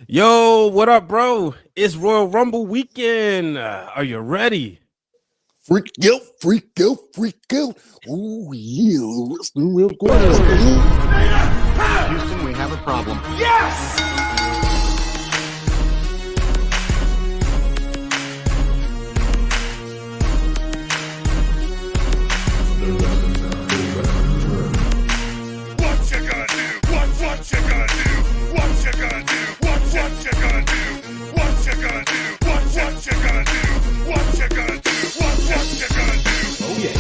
Yo, what up, bro? It's Royal Rumble weekend. Are you ready? Freak out, freak out, freak out. Oh, yeah. Wrestling Wrealm Houston, we have a problem. Yes! What you gonna do? What you gonna do? What you gonna do? What you gonna do? What you gonna do? What you gonna do? What you gonna do? What you gonna do? Oh yeah.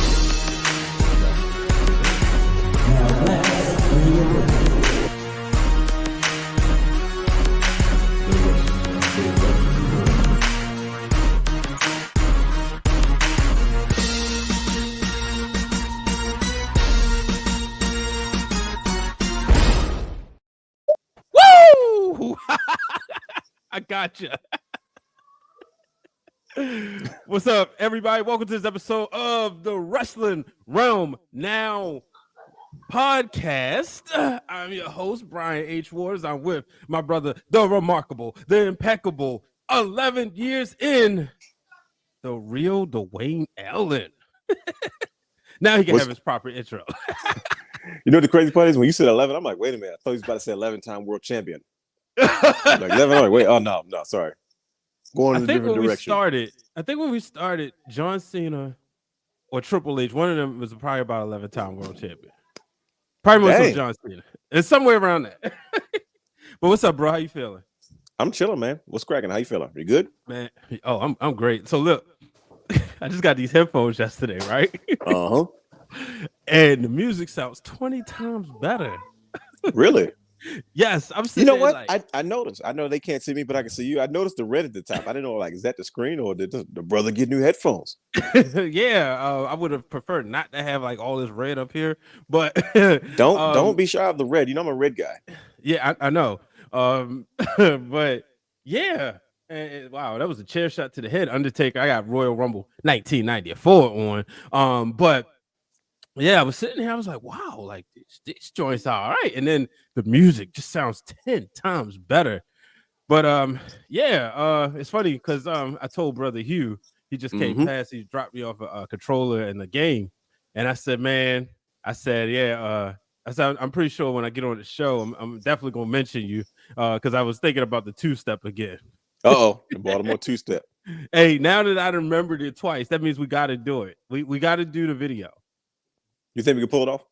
Woo! I gotcha. What's up, everybody? Welcome to this episode of the Wrestling Wrealm Now podcast. I'm your host, Brian H. Waters. I'm with my brother, the remarkable, the impeccable, 11 years in, the real Dwayne Allen. Now he can have his proper intro. You know the crazy part is when you said 11, I'm like, wait a minute. I thought he was about to say 11-time world champion. Like 11, I'm like, wait, oh no, sorry. Going in a different direction. I think when we started, John Cena or Triple H, one of them was probably about 11-time world champion. Probably most of John Cena. It's somewhere around that. But what's up, bro? How you feeling? I'm chilling, man. What's cracking? How you feeling? You good? Man, oh, I'm great. So look, I just got these headphones yesterday, right? Uh-huh. And the music sounds 20 times better. Really? Yes, I'm sitting. You know what? Like, I noticed. I know they can't see me, but I can see you. I noticed the red at the top. I didn't know, like, is that the screen or did the brother get new headphones? Yeah, I would have preferred not to have like all this red up here, but don't be shy of the red. You know I'm a red guy. Yeah, I know. But yeah, and wow, that was a chair shot to the head. Undertaker. I got Royal Rumble 1994 on. But yeah, I was sitting here. I was like, wow, like these joints are all right. And then the music just sounds 10 times better. But yeah, it's funny because I told brother Hugh, he just came past, he dropped me off a controller in the game, and I said, man, I said, I'm pretty sure when I get on the show, I'm definitely gonna mention you because I was thinking about the two-step again. The Baltimore two-step. Hey, now that I remembered it twice, that means we got to do it. We got to do the video. You think we can pull it off?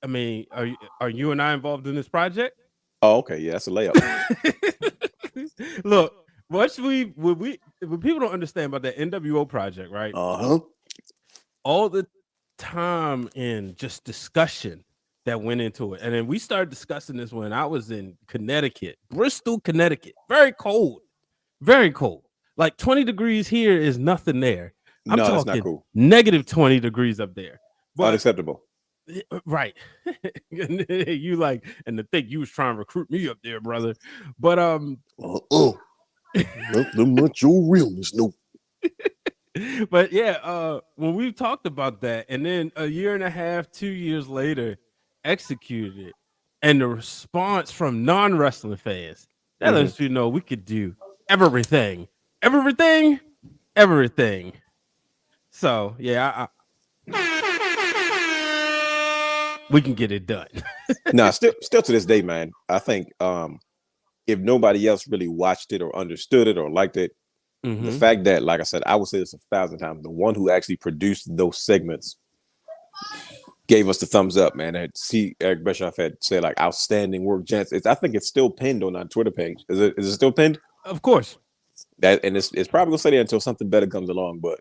I mean, are you and I involved in this project? Oh, okay, yeah, that's a layup. Look, when people don't understand about that NWO project, right? All the time and just discussion that went into it, and then we started discussing this when I was in Connecticut, Bristol, Connecticut. Very cold, like 20 degrees here is nothing there. I'm talking that's not cool. Negative 20 degrees up there. But, unacceptable. Right. You like, and to think you was trying to recruit me up there, brother. But nothing much your realness, no. But yeah, when we talked about that, and then a year and a half, 2 years later, executed it, and the response from non-wrestling fans, that lets you know we could do everything. So yeah, we can get it done. Still to this day, man, I think if nobody else really watched it or understood it or liked it, the fact that, like I said, I would say this 1,000 times, the one who actually produced those segments gave us the thumbs up, man. And see Eric Bischoff had said like outstanding work, gents. I think it's still pinned on our Twitter page. Is it still pinned? Of course. It's probably gonna stay there until something better comes along, but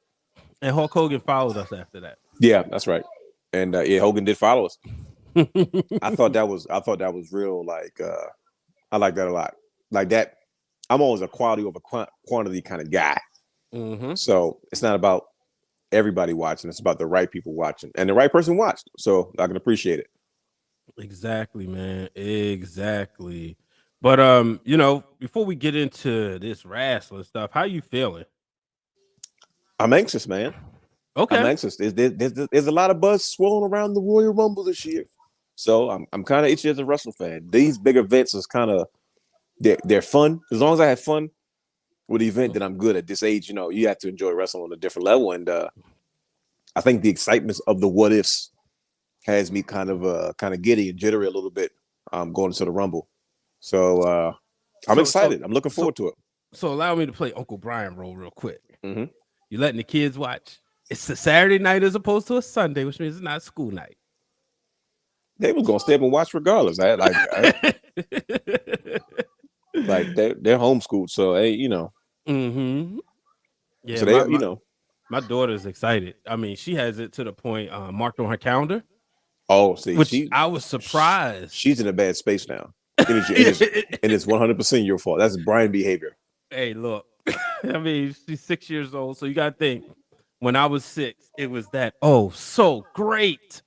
and Hulk Hogan followed us after that. Yeah, that's right. And Hogan did follow us. I thought that was real. Like I like that a lot. Like that, I'm always a quality over quantity kind of guy. So it's not about everybody watching; it's about the right people watching, and the right person watched. So I can appreciate it. Exactly, man. Exactly. But before we get into this wrestling stuff, how you feeling? I'm anxious, man. Okay. I'm anxious. There's a lot of buzz swirling around the Royal Rumble this year. So I'm kind of itchy as a wrestling fan. These big events is kind of they're fun. As long as I have fun with the event, then I'm good. At this age, you have to enjoy wrestling on a different level, and I think the excitement of the what ifs has me kind of giddy and jittery a little bit going into the Rumble. So I'm excited. I'm looking forward to it. So allow me to play Uncle Brian role real quick. Mm-hmm. You letting the kids watch? It's a Saturday night as opposed to a Sunday, which means it's not school night. They was gonna stay up and watch regardless. Like they're homeschooled, so hey, Mm-hmm. Yeah, so they, my daughter's excited. I mean, she has it to the point marked on her calendar. Oh, see, which I was surprised. She's in a bad space now, and it's 100% your fault. That's Brian behavior. Hey, look, I mean, she's 6 years old, so you gotta think. When I was 6, it was that so great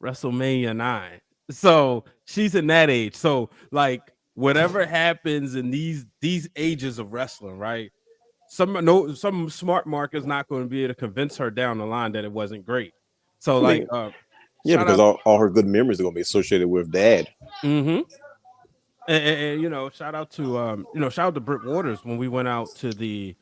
WrestleMania 9. So she's in that age. So like whatever happens in these ages of wrestling, right? Some smart marker's not going to be able to convince her down the line that it wasn't great. So because all her good memories are going to be associated with Dad. Mm-hmm. And shout out to Britt Waters when we went out to the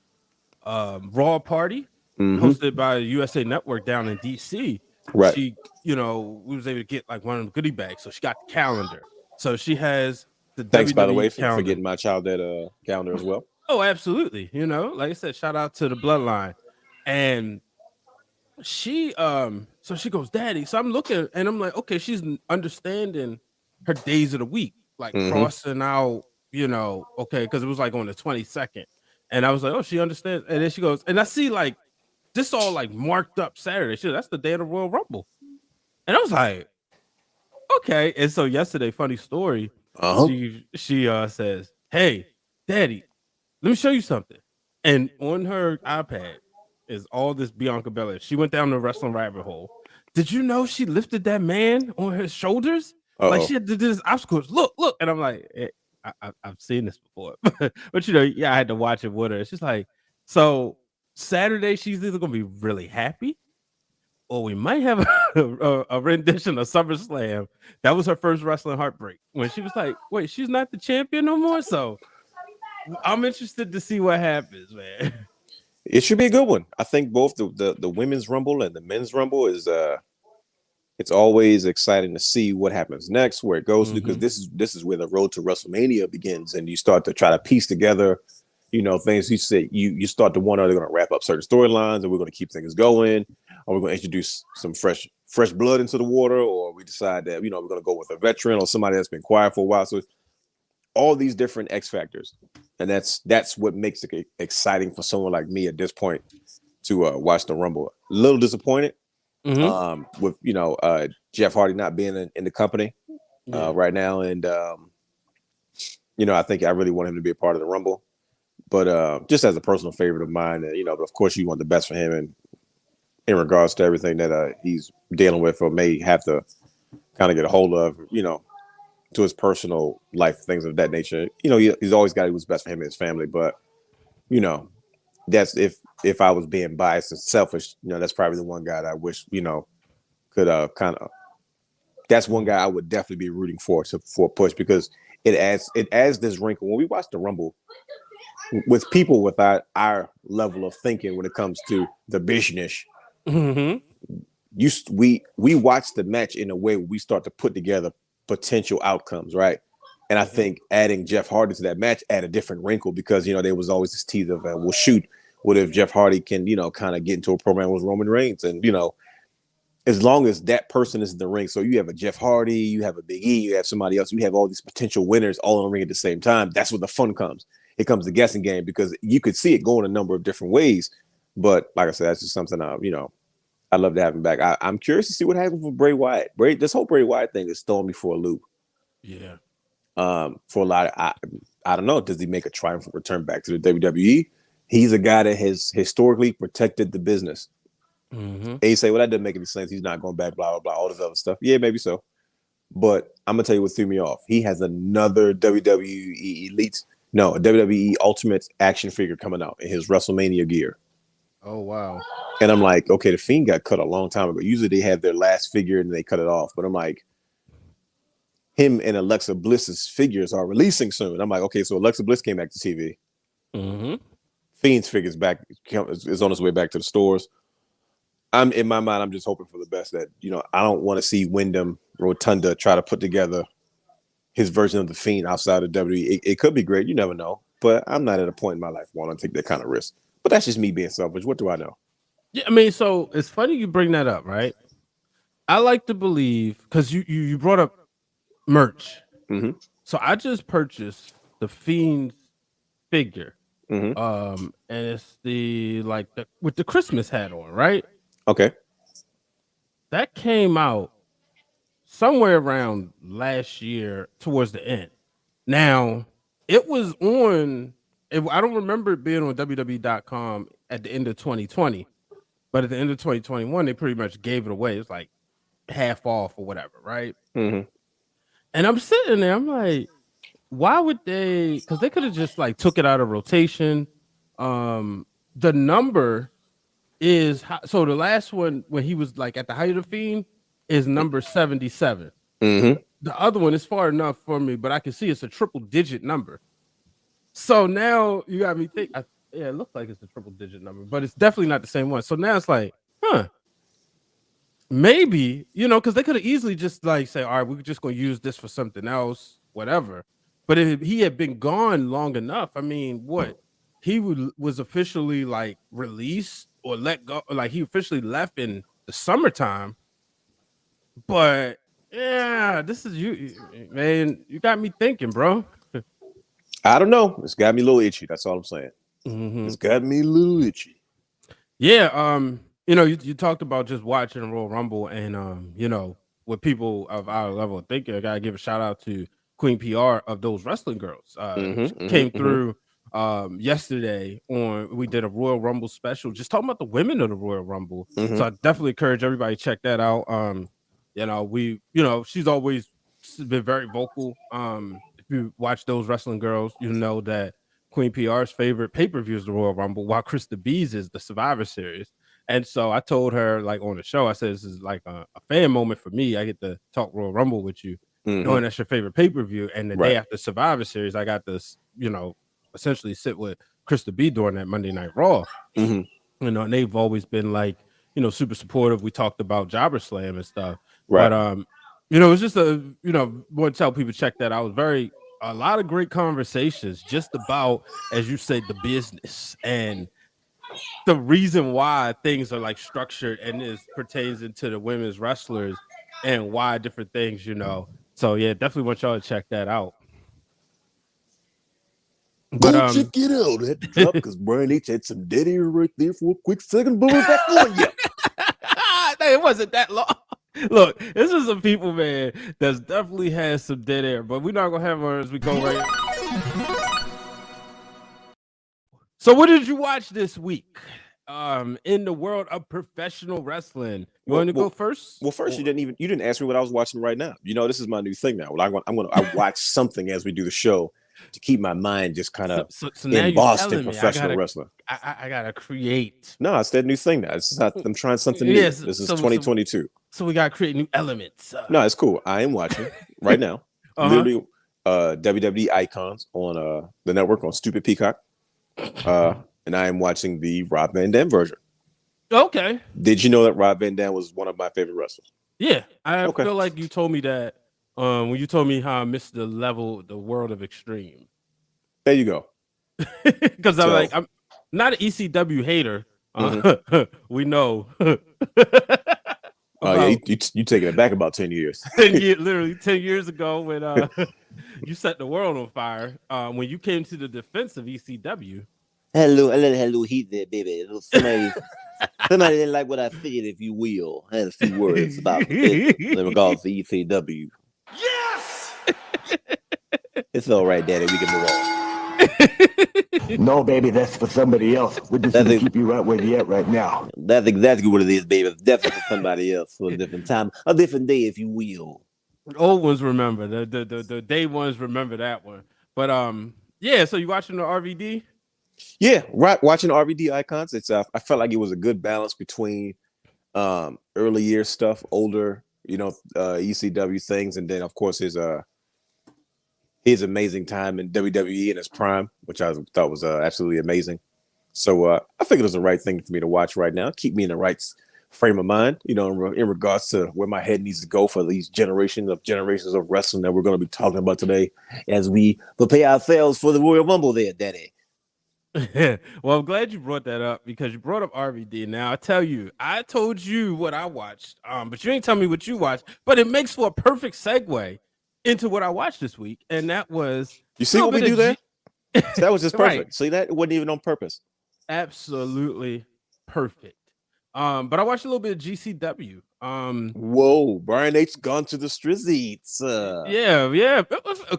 Raw party. Mm-hmm. Hosted by USA Network down in DC. Right. She, we was able to get like one of the goodie bags. So she got the calendar. So she has the Thanks, WWE by the way, calendar. for getting my child that calendar as well. Oh, absolutely. Like I said, shout out to the bloodline. And she so she goes, Daddy. So I'm looking and I'm like, okay, she's understanding her days of the week, like crossing out, okay, because it was like on the 22nd. And I was like, oh, she understands. And then she goes, and I see like this all like marked up Saturday. Shit, that's the day of the Royal Rumble. And I was like, okay. And so yesterday, funny story. She says, hey, Daddy, let me show you something. And on her iPad is all this Bianca Belair. She went down the wrestling rabbit hole. Did you know she lifted that man on her shoulders? Like she had to do this obstacles. Look. And I'm like, I've seen this before. but I had to watch it with her. It's just like, so Saturday, she's either going to be really happy or we might have a rendition of SummerSlam. That was her first wrestling heartbreak when she was like, wait, she's not the champion no more. So I'm interested to see what happens, man. It should be a good one. I think both the women's Rumble and the men's Rumble is it's always exciting to see what happens next, where it goes, because this is where the road to WrestleMania begins, and you start to try to piece together, things. You said you start to wonder, are they going to wrap up certain storylines, and we're going to keep things going, or we're going to introduce some fresh blood into the water, or we decide that we're going to go with a veteran or somebody that's been quiet for a while. So all these different X factors, and that's what makes it exciting for someone like me at this point to watch the Rumble. A little disappointed. With Jeff Hardy not being in the company right now, and I think I really want him to be a part of the Rumble, but just as a personal favorite of mine, but of course you want the best for him, and in regards to everything that he's dealing with or may have to kind of get a hold of, to his personal life, things of that nature. He's always got to do what's best for him and his family, but that's if I was being biased and selfish, that's probably the one guy that I wish, could that's one guy I would definitely be rooting for a push, because it adds this wrinkle. When we watch the Rumble with people without our level of thinking when it comes to the business, we watch the match in a way where we start to put together potential outcomes, right? And I think adding Jeff Hardy to that match add a different wrinkle, because there was always this tease of well, shoot, what if Jeff Hardy can kind of get into a program with Roman Reigns, and as long as that person is in the ring, so you have a Jeff Hardy, you have a Big E, you have somebody else, you have all these potential winners all in the ring at the same time. That's where the fun comes. It comes the guessing game, because you could see it going a number of different ways. But like I said, that's just something I'd love to have him back. I'm curious to see what happens with Bray Wyatt. This whole Bray Wyatt thing is throwing me for a loop. Yeah. For a lot of, I don't know. Does he make a triumphant return back to the WWE? He's a guy that has historically protected the business. And you say, well, that doesn't make any sense. He's not going back, blah, blah, blah, all this other stuff. Yeah, maybe so. But I'm going to tell you what threw me off. He has another WWE Ultimate action figure coming out in his WrestleMania gear. Oh, wow. And I'm like, okay, the Fiend got cut a long time ago. Usually they have their last figure and they cut it off. But I'm like, him and Alexa Bliss's figures are releasing soon. I'm like, okay, so Alexa Bliss came back to TV. Mm-hmm. Fiend's figures back is on its way back to the stores. I'm in my mind, I'm just hoping for the best. That I don't want to see Wyndham Rotunda try to put together his version of the Fiend outside of WWE. It could be great, you never know. But I'm not at a point in my life where I want to take that kind of risk. But that's just me being selfish. What do I know? Yeah, I mean, so it's funny you bring that up, right? I like to believe because you brought up merch. Mm-hmm. So I just purchased the Fiend's figure. Mm-hmm. And it's with the Christmas hat on, right? Okay. That came out somewhere around last year towards the end. Now, it was on, I don't remember it being on WWE.com at the end of 2020, but at the end of 2021, they pretty much gave it away. It's like half off or whatever, right? Mm-hmm. And I'm sitting there, I'm like, why would they? Because they could have just like took it out of rotation. The number is so the last one when he was like at the height of the Fiend is number 77. Mm-hmm. The other one is far enough for me, but I can see it's a triple digit number. So now you got me think. Yeah, it looks like it's a triple digit number, but it's definitely not the same one. So now it's like, maybe because they could have easily just like say, all right, we're just gonna use this for something else, whatever. But if he had been gone long enough, I mean, what he was officially like released or let go, like he officially left in the summertime. But yeah, this is you, man. You got me thinking, bro. I don't know. It's got me a little itchy. That's all I'm saying. Mm-hmm. It's got me a little itchy. Yeah. You talked about just watching Royal Rumble, and with people of our level of thinking, I gotta give a shout out to Queen PR of those wrestling girls. Came through yesterday we did a Royal Rumble special, just talking about the women of the Royal Rumble. Mm-hmm. So I definitely encourage everybody to check that out. She's always been very vocal. If you watch those wrestling girls, you know that Queen PR's favorite pay-per-view is the Royal Rumble, while Krista B's is the Survivor Series. And so I told her, like on the show, I said, this is like a fan moment for me. I get to talk Royal Rumble with you, knowing that's your favorite pay-per-view. And the day after Survivor Series, I got this, essentially sit with Krista B during that Monday Night Raw. Mm-hmm. And they've always been like, super supportive. We talked about Jobber Slam and stuff. Right. But it's just want to tell people check that out. It was a lot of great conversations just about, as you said, the business and the reason why things are like structured, and this pertains into the women's wrestlers and why different things, So yeah, definitely want y'all to check that out. But check it out. I had to drop because Brian H had some dead air right there for a quick second, but we're back on you. It wasn't that long. Look, this is some people, man, that's definitely has some dead air, but we're not gonna have her as we go right. So what did you watch this week in the world of professional wrestling? You want to go first? Well, first, you didn't ask me what I was watching right now. This is my new thing now. Well, I watch something as we do the show to keep my mind just kind of embossed in professional wrestling. I gotta create. No, it's that new thing now. I'm trying something new. Yes, this is 2022. So we gotta create new elements. No, it's cool. I am watching right now. Literally, WWE icons on the network on Stupid Peacock. And I am watching the Rob Van Dam version. Okay. Did you know that Rob Van Dam was one of my favorite wrestlers? Yeah, I feel like you told me that when you told me how I missed the world of Extreme. There you go. Because I'm not an ECW hater. We know. Yeah, you taking it back about 10 years. Literally 10 years ago when you set the world on fire. When you came to the defense of ECW. Hello, Heath there, baby. Somebody didn't like what I said, if you will. I had a few words about it in regards to ECW. Yes! It's all right, Daddy. We can move on. No, baby, that's for somebody else. We're just going to keep you right where you're at right now. That's exactly what it is, baby. It's definitely for somebody else for a different time, a different day, if you will. Old ones remember the day ones remember that one. But yeah. So you watching the RVD? Yeah, right. Watching RVD icons, it's I felt like it was a good balance between early year stuff, older ECW things, and then of course his amazing time in WWE in his prime, which I thought was absolutely amazing. So I figured it was the right thing for me to watch right now, keep me in the right frame of mind, in regards to where my head needs to go for these generations of wrestling that we're going to be talking about today as we prepare ourselves for the Royal Rumble there, Daddy. Well, I'm glad you brought that up because you brought up RVD. Now, I told you what I watched, but you ain't tell me what you watched, but it makes for a perfect segue into what I watched this week, and that was... You see what we do there? That was just perfect. Right. See, that wasn't even on purpose. Absolutely perfect. But I watched a little bit of GCW. Whoa, Brian H. gone to the streets. Yeah.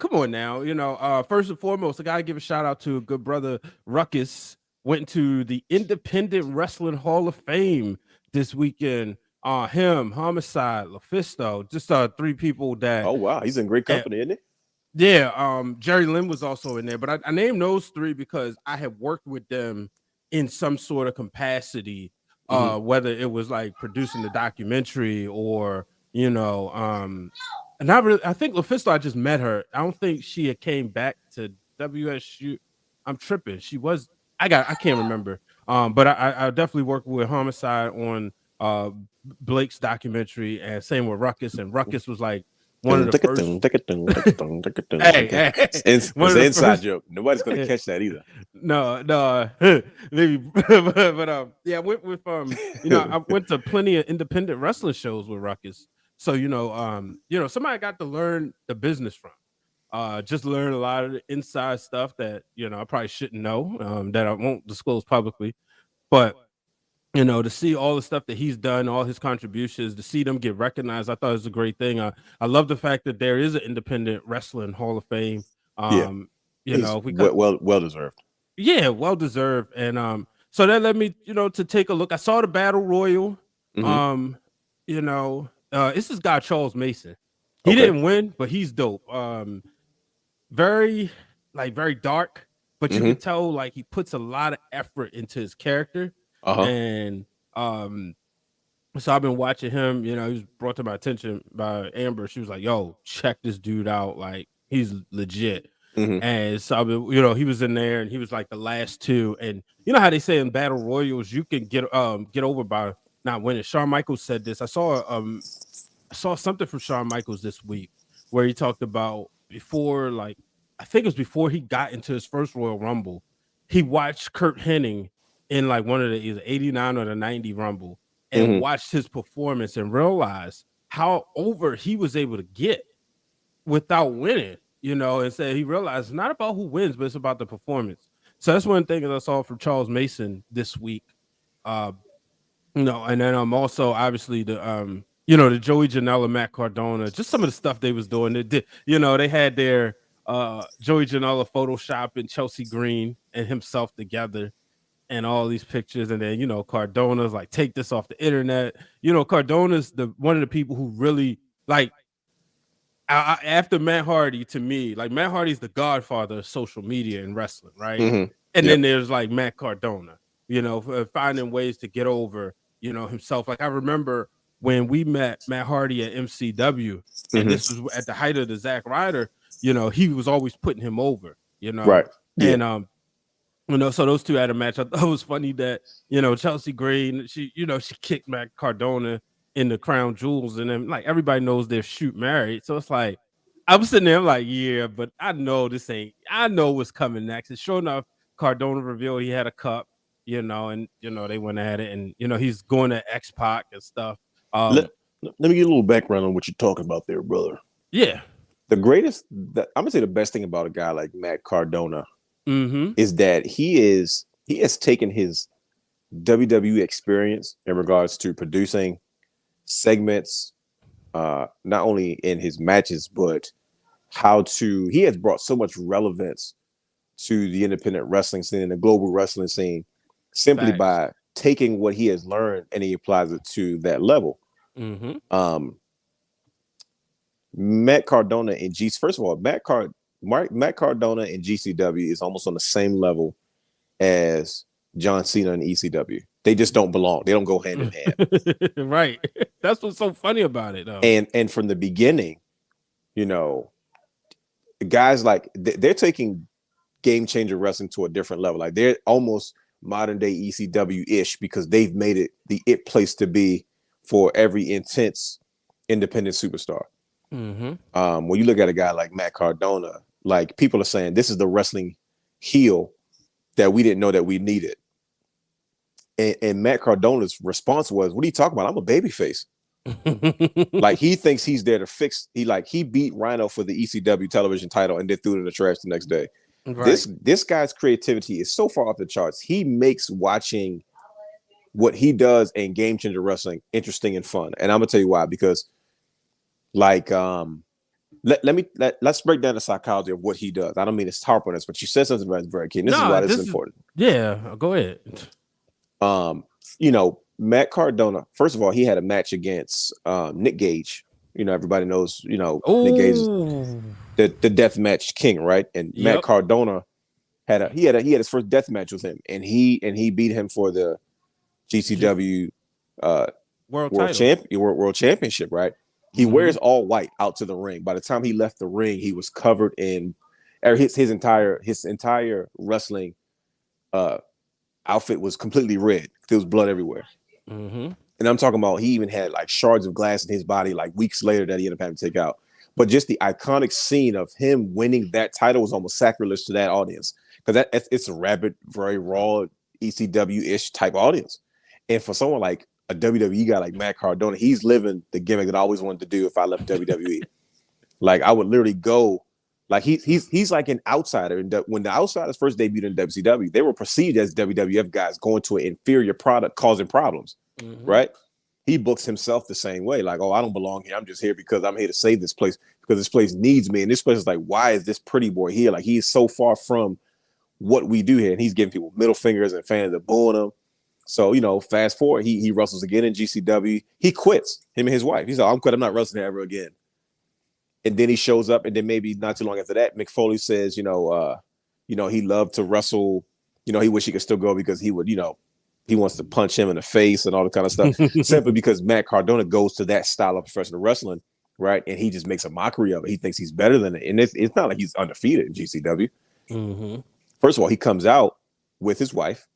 Come on now. First and foremost, I gotta give a shout out to a good brother Ruckus. Went to the Independent Wrestling Hall of Fame this weekend. Him, Homicide, LaFisto, just three people that. Oh wow, he's in great company, isn't he? Yeah. Jerry Lynn was also in there, but I named those three because I had worked with them in some sort of capacity. Whether it was like producing the documentary or not really. I think LaFisto, I just met her. I don't think she had came back to WSU. I'm tripping. She was. I can't remember. But I definitely worked with Homicide on Blake's documentary, and same with Ruckus. And Ruckus was like one of the first. It's an inside joke. Nobody's gonna catch that either. No, maybe, but yeah, I went with I went to plenty of independent wrestling shows with Ruckus, so somebody got to learn the business from, just learn a lot of the inside stuff that I probably shouldn't know, that I won't disclose publicly, but to see all the stuff that he's done, all his contributions, to see them get recognized, I thought it was a great thing. I love the fact that there is an independent wrestling Hall of Fame. Well deserved. Yeah, well deserved. And so that led me, to take a look. I saw the Battle Royal. It's this guy Charles Mason. He didn't win, but he's dope. Very dark, but you can tell like he puts a lot of effort into his character. And so I've been watching him. He was brought to my attention by Amber. She was like, "Yo, check this dude out. Like he's legit." And so I've been, he was in there, and he was like the last two. And you know how they say in battle royals, you can get over by not winning. Shawn Michaels said this. I saw something from Shawn Michaels this week where he talked about before, like I think it was before he got into his first Royal Rumble, he watched Kurt Hennig in like one of the either 89 or the 90 Rumble and watched his performance and realized how over he was able to get without winning. And said he realized it's not about who wins, but it's about the performance. So that's one thing that I saw from Charles Mason this week. And then also obviously the the Joey Janela, Matt Cardona, just some of the stuff they was doing. They had their Joey Janela Photoshop and Chelsea Green and himself together and all these pictures. And then, Cardona's like, take this off the internet. Cardona's one of the people who really like, after Matt Hardy, to me, like Matt Hardy's the godfather of social media and wrestling, right? And then there's like Matt Cardona, finding ways to get over, himself. Like I remember when we met Matt Hardy at MCW, and this was at the height of the Zack Ryder, he was always putting him over, right? And so those two had a match. I thought it was funny that Chelsea Green, she kicked Matt Cardona in the crown jewels, and then like everybody knows they're shoot married. So it's like I'm sitting there like, yeah, but I know what's coming next. And sure enough, Cardona revealed he had a cup, and they went at it, and he's going to X-Pac and stuff. Let me get a little background on what you're talking about there, brother. Yeah. I'm gonna say the best thing about a guy like Matt Cardona is that he has taken his WWE experience in regards to producing segments, not only in his matches, but he has brought so much relevance to the independent wrestling scene and the global wrestling scene simply by taking what he has learned and he applies it to that level. Matt Cardona and first of all, Matt Cardona and GCW is almost on the same level as John Cena and ECW. They just don't belong. They don't go hand in hand. Right. That's what's so funny about it, though. And from the beginning, you know, guys like they're taking Game Changer Wrestling to a different level. Like they're almost modern day ECW-ish because they've made it the place to be for every intense independent superstar. When you look at a guy like Matt Cardona, like people are saying this is the wrestling heel that we didn't know that we needed. And Matt Cardona's response was, "What are you talking about? I'm a babyface." Like he thinks he's there to fix. He beat Rhino for the ECW television title and then threw it in the trash the next day. Right. This guy's creativity is so far off the charts. He makes watching what he does in Game Changer Wrestling interesting and fun. And I'm gonna tell you why. Because like let's break down the psychology of what he does. I don't mean to harp on this, but you said something about very key. This is why this is important. Yeah, go ahead. You know, Matt Cardona, first of all, he had a match against Nick Gage. You know, everybody knows, you know, Nick Gage is the death match king, right? And Matt Cardona had his first death match with him, and he beat him for the GCW world championship, right? He wears all white out to the ring. By the time he left the ring, he was covered in his entire wrestling outfit was completely red. There was blood everywhere. And I'm talking about he even had like shards of glass in his body like weeks later that he ended up having to take out. But just the iconic scene of him winning that title was almost sacrilege to that audience because it's a rabid, very raw ECW-ish type audience. And for someone like a WWE guy like Matt Cardona, he's living the gimmick that I always wanted to do if I left WWE. Like I would literally go, like he's like an outsider. And when the outsiders first debuted in WCW, they were perceived as WWF guys going to an inferior product, causing problems. Right? He books himself the same way. Like, oh, I don't belong here. I'm just here because I'm here to save this place because this place needs me. And this place is like, why is this pretty boy here? Like he is so far from what we do here. And he's giving people middle fingers and fans are booing him. So, you know, fast forward, he wrestles again in GCW. He quits, him and his wife. He's like, I'm quit. I'm not wrestling ever again. And then he shows up, and then maybe not too long after that, Mick Foley says, he loved to wrestle. You know, he wish he could still go because he would, he wants to punch him in the face and all that kind of stuff. Simply because Matt Cardona goes to that style of professional wrestling, right? And he just makes a mockery of it. He thinks he's better than it. And it's not like he's undefeated in GCW. First of all, he comes out with his wife.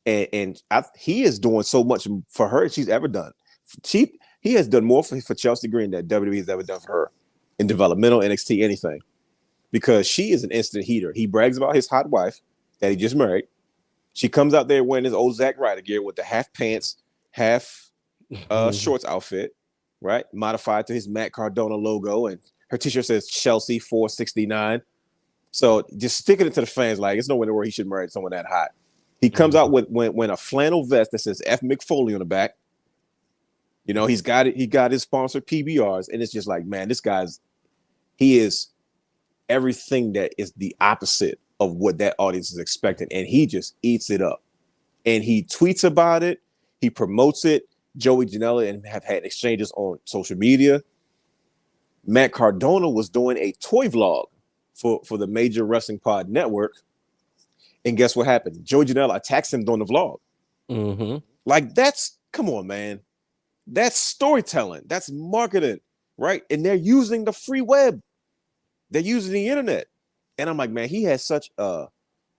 And he is doing so much for her as she's ever done. He has done more for Chelsea Green than WWE has ever done for her in developmental, NXT, anything. Because she is an instant heater. He brags about his hot wife that he just married. She comes out there wearing his old Zack Ryder gear with the half pants, half shorts outfit, right? Modified to his Matt Cardona logo. And her t-shirt says Chelsea 469. So just sticking it to the fans, like it's nowhere where he should marry someone that hot. He comes out with when a flannel vest that says F Mick Foley on the back. You know, he's got it. He got his sponsor PBRs, and it's just like, man, he is everything that is the opposite of what that audience is expecting, and he just eats it up. And he tweets about it. He promotes it. Joey Janela and have had exchanges on social media. Matt Cardona was doing a toy vlog for the Major Wrestling Pod Network. And guess what happened? Joey Janela attacks him during the vlog. Like, come on, man. That's storytelling. That's marketing, right? And they're using the free web. They're using the internet. And I'm like, man, he has such a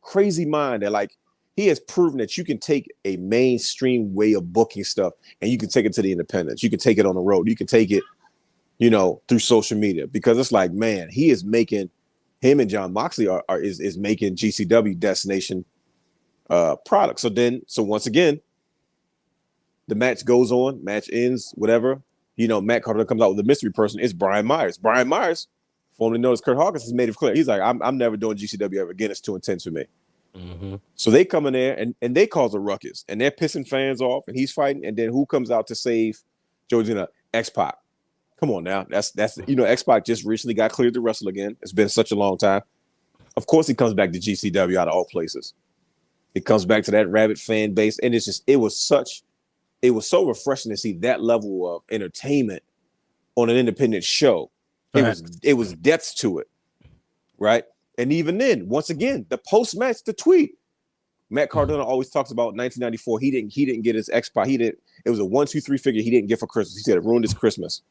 crazy mind that, like, he has proven that you can take a mainstream way of booking stuff and you can take it to the independents. You can take it on the road. You can take it, through social media, because it's like, man, he is making him and John Moxley is making GCW destination product. So once again, the match goes on, match ends, whatever. Matt Cardona comes out with a mystery person. It's Brian Myers. Brian Myers, formerly known as Kurt Hawkins, has made it clear. He's like, I'm never doing GCW ever again. It's too intense for me. So they come in there and they cause a ruckus and they're pissing fans off and he's fighting. And then who comes out to save Georgina? X-Pac. Come on now. That's X-Pac just recently got cleared to wrestle again. It's been such a long time. Of course he comes back to GCW out of all places. It comes back to that rabid fan base. And it was so refreshing to see that level of entertainment on an independent show. It was depth to it. Right. And even then, once again, the post-match, the tweet. Matt Cardona always talks about 1994. He didn't get his X-Pac. It was a 1, 2, 3 figure he didn't get for Christmas. He said it ruined his Christmas.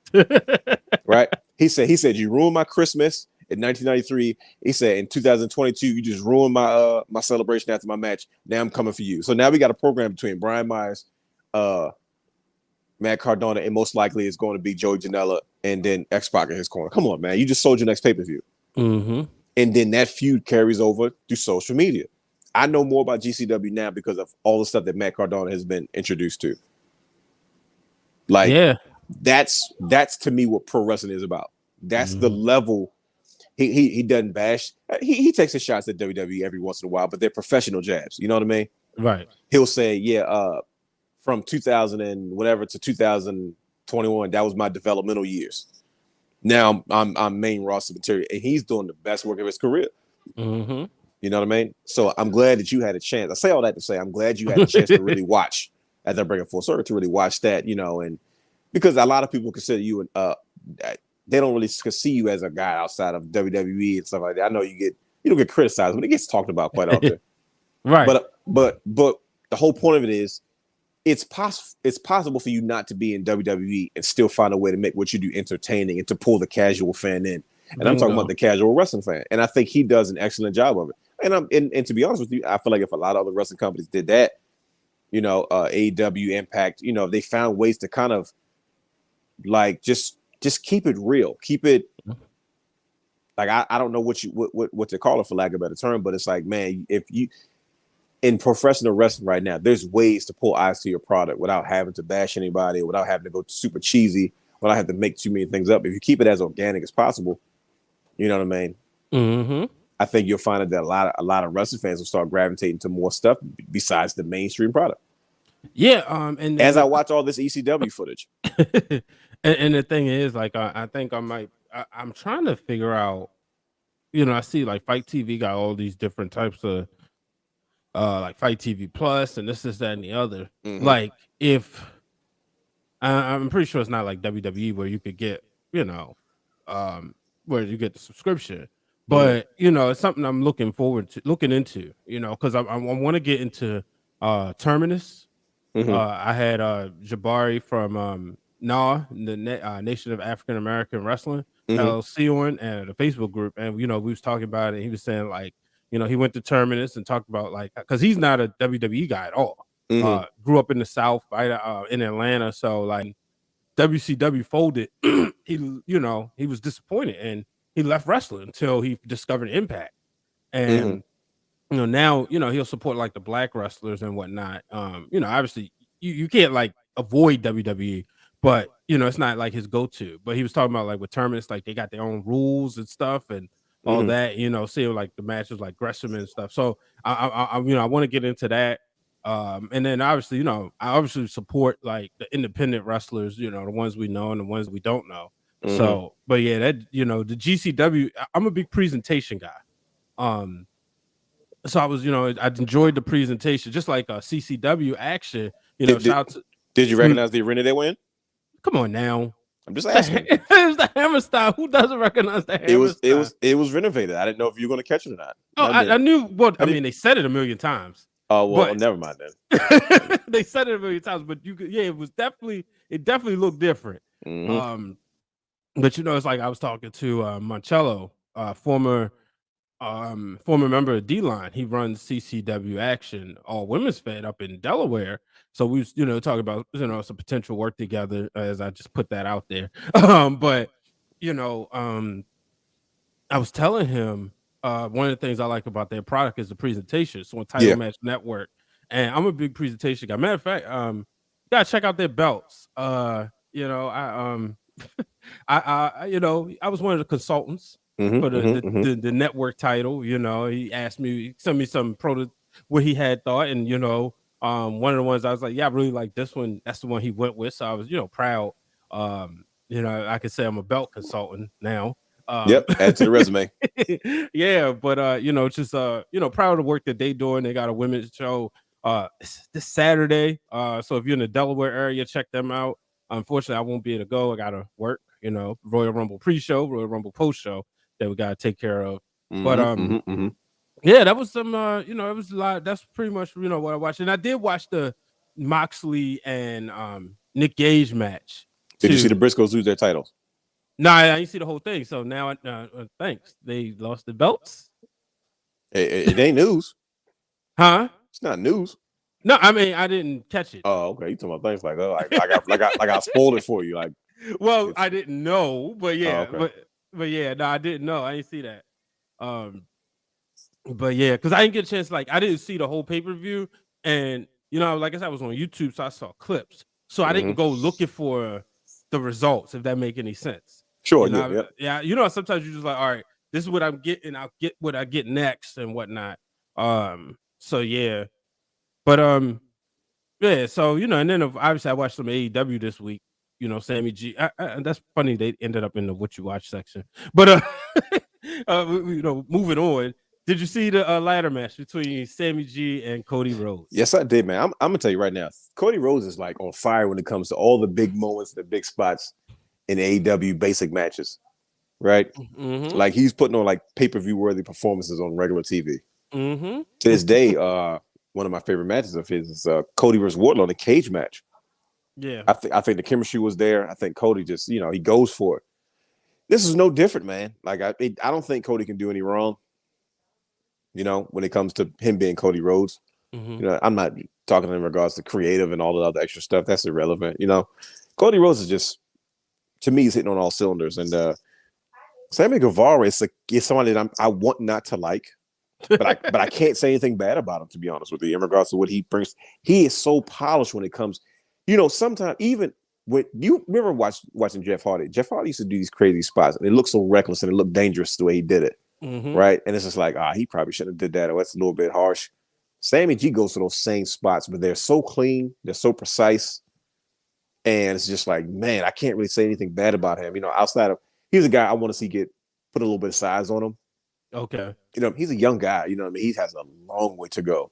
Right? He said you ruined my Christmas in 1993. He said in 2022 you just ruined my my celebration after my match. Now I'm coming for you. So now we got a program between Brian Myers, Matt Cardona, and most likely it's going to be Joey Janela and then X-Pac in his corner. Come on, man. You just sold your next pay-per-view. Mm-hmm. And then that feud carries over through social media. I know more about GCW now because of all the stuff that Matt Cardona has been introduced to. Like, yeah, that's to me what pro wrestling is about. That's the level. He doesn't bash. He takes his shots at WWE every once in a while, but they're professional jabs. You know what I mean? right. He'll say, from 2000 and whatever to 2021, that was my developmental years. Now I'm main roster material, and he's doing the best work of his career. Mm-hmm. You know what I mean? So I'm glad that you had a chance. I say all that to say I'm glad you had a chance to really watch, as I bring it full circle, to really watch that, you know, and because a lot of people consider you they don't really see you as a guy outside of WWE and stuff like that. I know you don't get criticized, but it gets talked about quite often. Right. But the whole point of it is it's possible for you not to be in WWE and still find a way to make what you do entertaining and to pull the casual fan in. And I'm talking about the casual wrestling fan. And I think he does an excellent job of it. And to be honest with you, I feel like if a lot of other wrestling companies did that, you know, AEW, Impact, you know, they found ways to kind of like just keep it real, keep it like I don't know what to call it for lack of a better term, but it's like, man, if you in professional wrestling right now, there's ways to pull eyes to your product without having to bash anybody, without having to go super cheesy, without having to make too many things up. If you keep it as organic as possible, you know what I mean? Mm-hmm. I think you'll find that a lot of wrestling fans will start gravitating to more stuff besides the mainstream product. Yeah, and as I watch all this ECW footage, and the thing is, like, I think I'm trying to figure out, you know, I see like Fight TV got all these different types of, like Fight TV Plus and this, that, and the other. Mm-hmm. Like, if I'm pretty sure it's not like WWE where you could get, you know, where you get the subscription. But you know, it's something I'm looking into, you know, because I want to get into Terminus. Mm-hmm. I had Jabari from NAW, the Nation of African American Wrestling LLC on and the Facebook group, and you know, we was talking about it. He was saying like, you know, he went to Terminus and talked about like, because he's not a WWE guy at all. Grew up in the South, right, in Atlanta, so like WCW folded. he was disappointed and he left wrestling until he discovered Impact. And you know, now, you know, he'll support like the black wrestlers and whatnot. You know, obviously you can't like avoid WWE, but you know, it's not like his go-to. But he was talking about like with Terminus, like they got their own rules and stuff and all that, you know, seeing like the matches like Gresham and stuff. So I you know, I want to get into that. And then obviously, you know, I obviously support like the independent wrestlers, you know, the ones we know and the ones we don't know. So, but yeah, that, you know, the GCW, I'm a big presentation guy. So I was, you know, I enjoyed the presentation, just like a CCW action, you know. Did you recognize the arena they were in? Come on now. I'm just asking. It was the Hammer style. Who doesn't recognize the Hammer style? It was renovated. I didn't know if you were going to catch it or not. Oh, I knew. Well, I mean, they said it a million times. Oh well, never mind then. They said it a million times, but you could, yeah, it definitely looked different. But you know, it's like I was talking to Marcello, former member of D-Line. He runs CCW Action, all women's fed up in Delaware. So we was, you know, talking about, you know, some potential work together, as I just put that out there. But you know, I was telling him one of the things I like about their product is the presentation. So on Title Match Network, and I'm a big presentation guy. Matter of fact, gotta check out their belts. You know, I you know, I was one of the consultants for the network title. You know, he asked me, sent me some what he had thought, and you know, one of the ones I was like, yeah, I really like this one. That's the one he went with. So I was, you know, proud. You know, I could say I'm a belt consultant now. Add to the resume. Yeah, but you know, just you know, proud of the work that they doing. They got a women's show this Saturday. So if you're in the Delaware area, check them out. Unfortunately, I won't be able to go. I gotta work, you know, Royal Rumble pre-show, Royal Rumble post-show that we gotta take care of. But Yeah, that was some. It was a lot. That's pretty much what I watched, and I did watch the Moxley and Nick Gage match. Did you see the Briscoes lose their titles? No, I didn't see the whole thing. So now, thanks. They lost the belts. It ain't news, huh? It's not news. No, I mean I didn't catch it. Oh, okay. You talking about things like, oh, I spoiled it for you. Like, well, I didn't know, but yeah, okay. but yeah, no, I didn't know. I didn't see that. But yeah, because I didn't get a chance. Like, I didn't see the whole pay-per-view, and like I said, I was on YouTube, so I saw clips. So I didn't go looking for the results, if that make any sense. Sure, yeah. Sometimes you're just like, all right, this is what I'm getting. I'll get what I get next and whatnot. So yeah, but yeah. So and then obviously I watched some AEW this week. Sammy G. That's funny. They ended up in the what you watch section, but moving on. Did you see the ladder match between Sammy G and Cody Rhodes? Yes, I did, man. I'm gonna tell you right now, Cody Rhodes is like on fire when it comes to all the big moments, the big spots in AEW basic matches, right? Mm-hmm. Like he's putting on like pay-per-view worthy performances on regular TV. Mm-hmm. To this day, one of my favorite matches of his is Cody versus Wardlow in a cage match. Yeah, I think the chemistry was there. I think Cody just he goes for it. This is no different, man. Like I don't think Cody can do any wrong. When it comes to him being Cody Rhodes, I'm not talking in regards to creative and all the other extra stuff. That's irrelevant. Cody Rhodes is just, to me, he's hitting on all cylinders. And Sammy Guevara is somebody that I want not to like, but I can't say anything bad about him, to be honest with you, in regards to what he brings. He is so polished when it comes. Sometimes even when you remember watching Jeff Hardy. Jeff Hardy used to do these crazy spots, and it looked so reckless and it looked dangerous the way he did it. Right, and it's just like he probably shouldn't have did that, or that's a little bit harsh. Sammy G goes to those same spots, but they're so clean, they're so precise, and it's just like, man, I can't really say anything bad about him. Outside of he's a guy I want to see put a little bit of size on him. Okay, he's a young guy. He has a long way to go.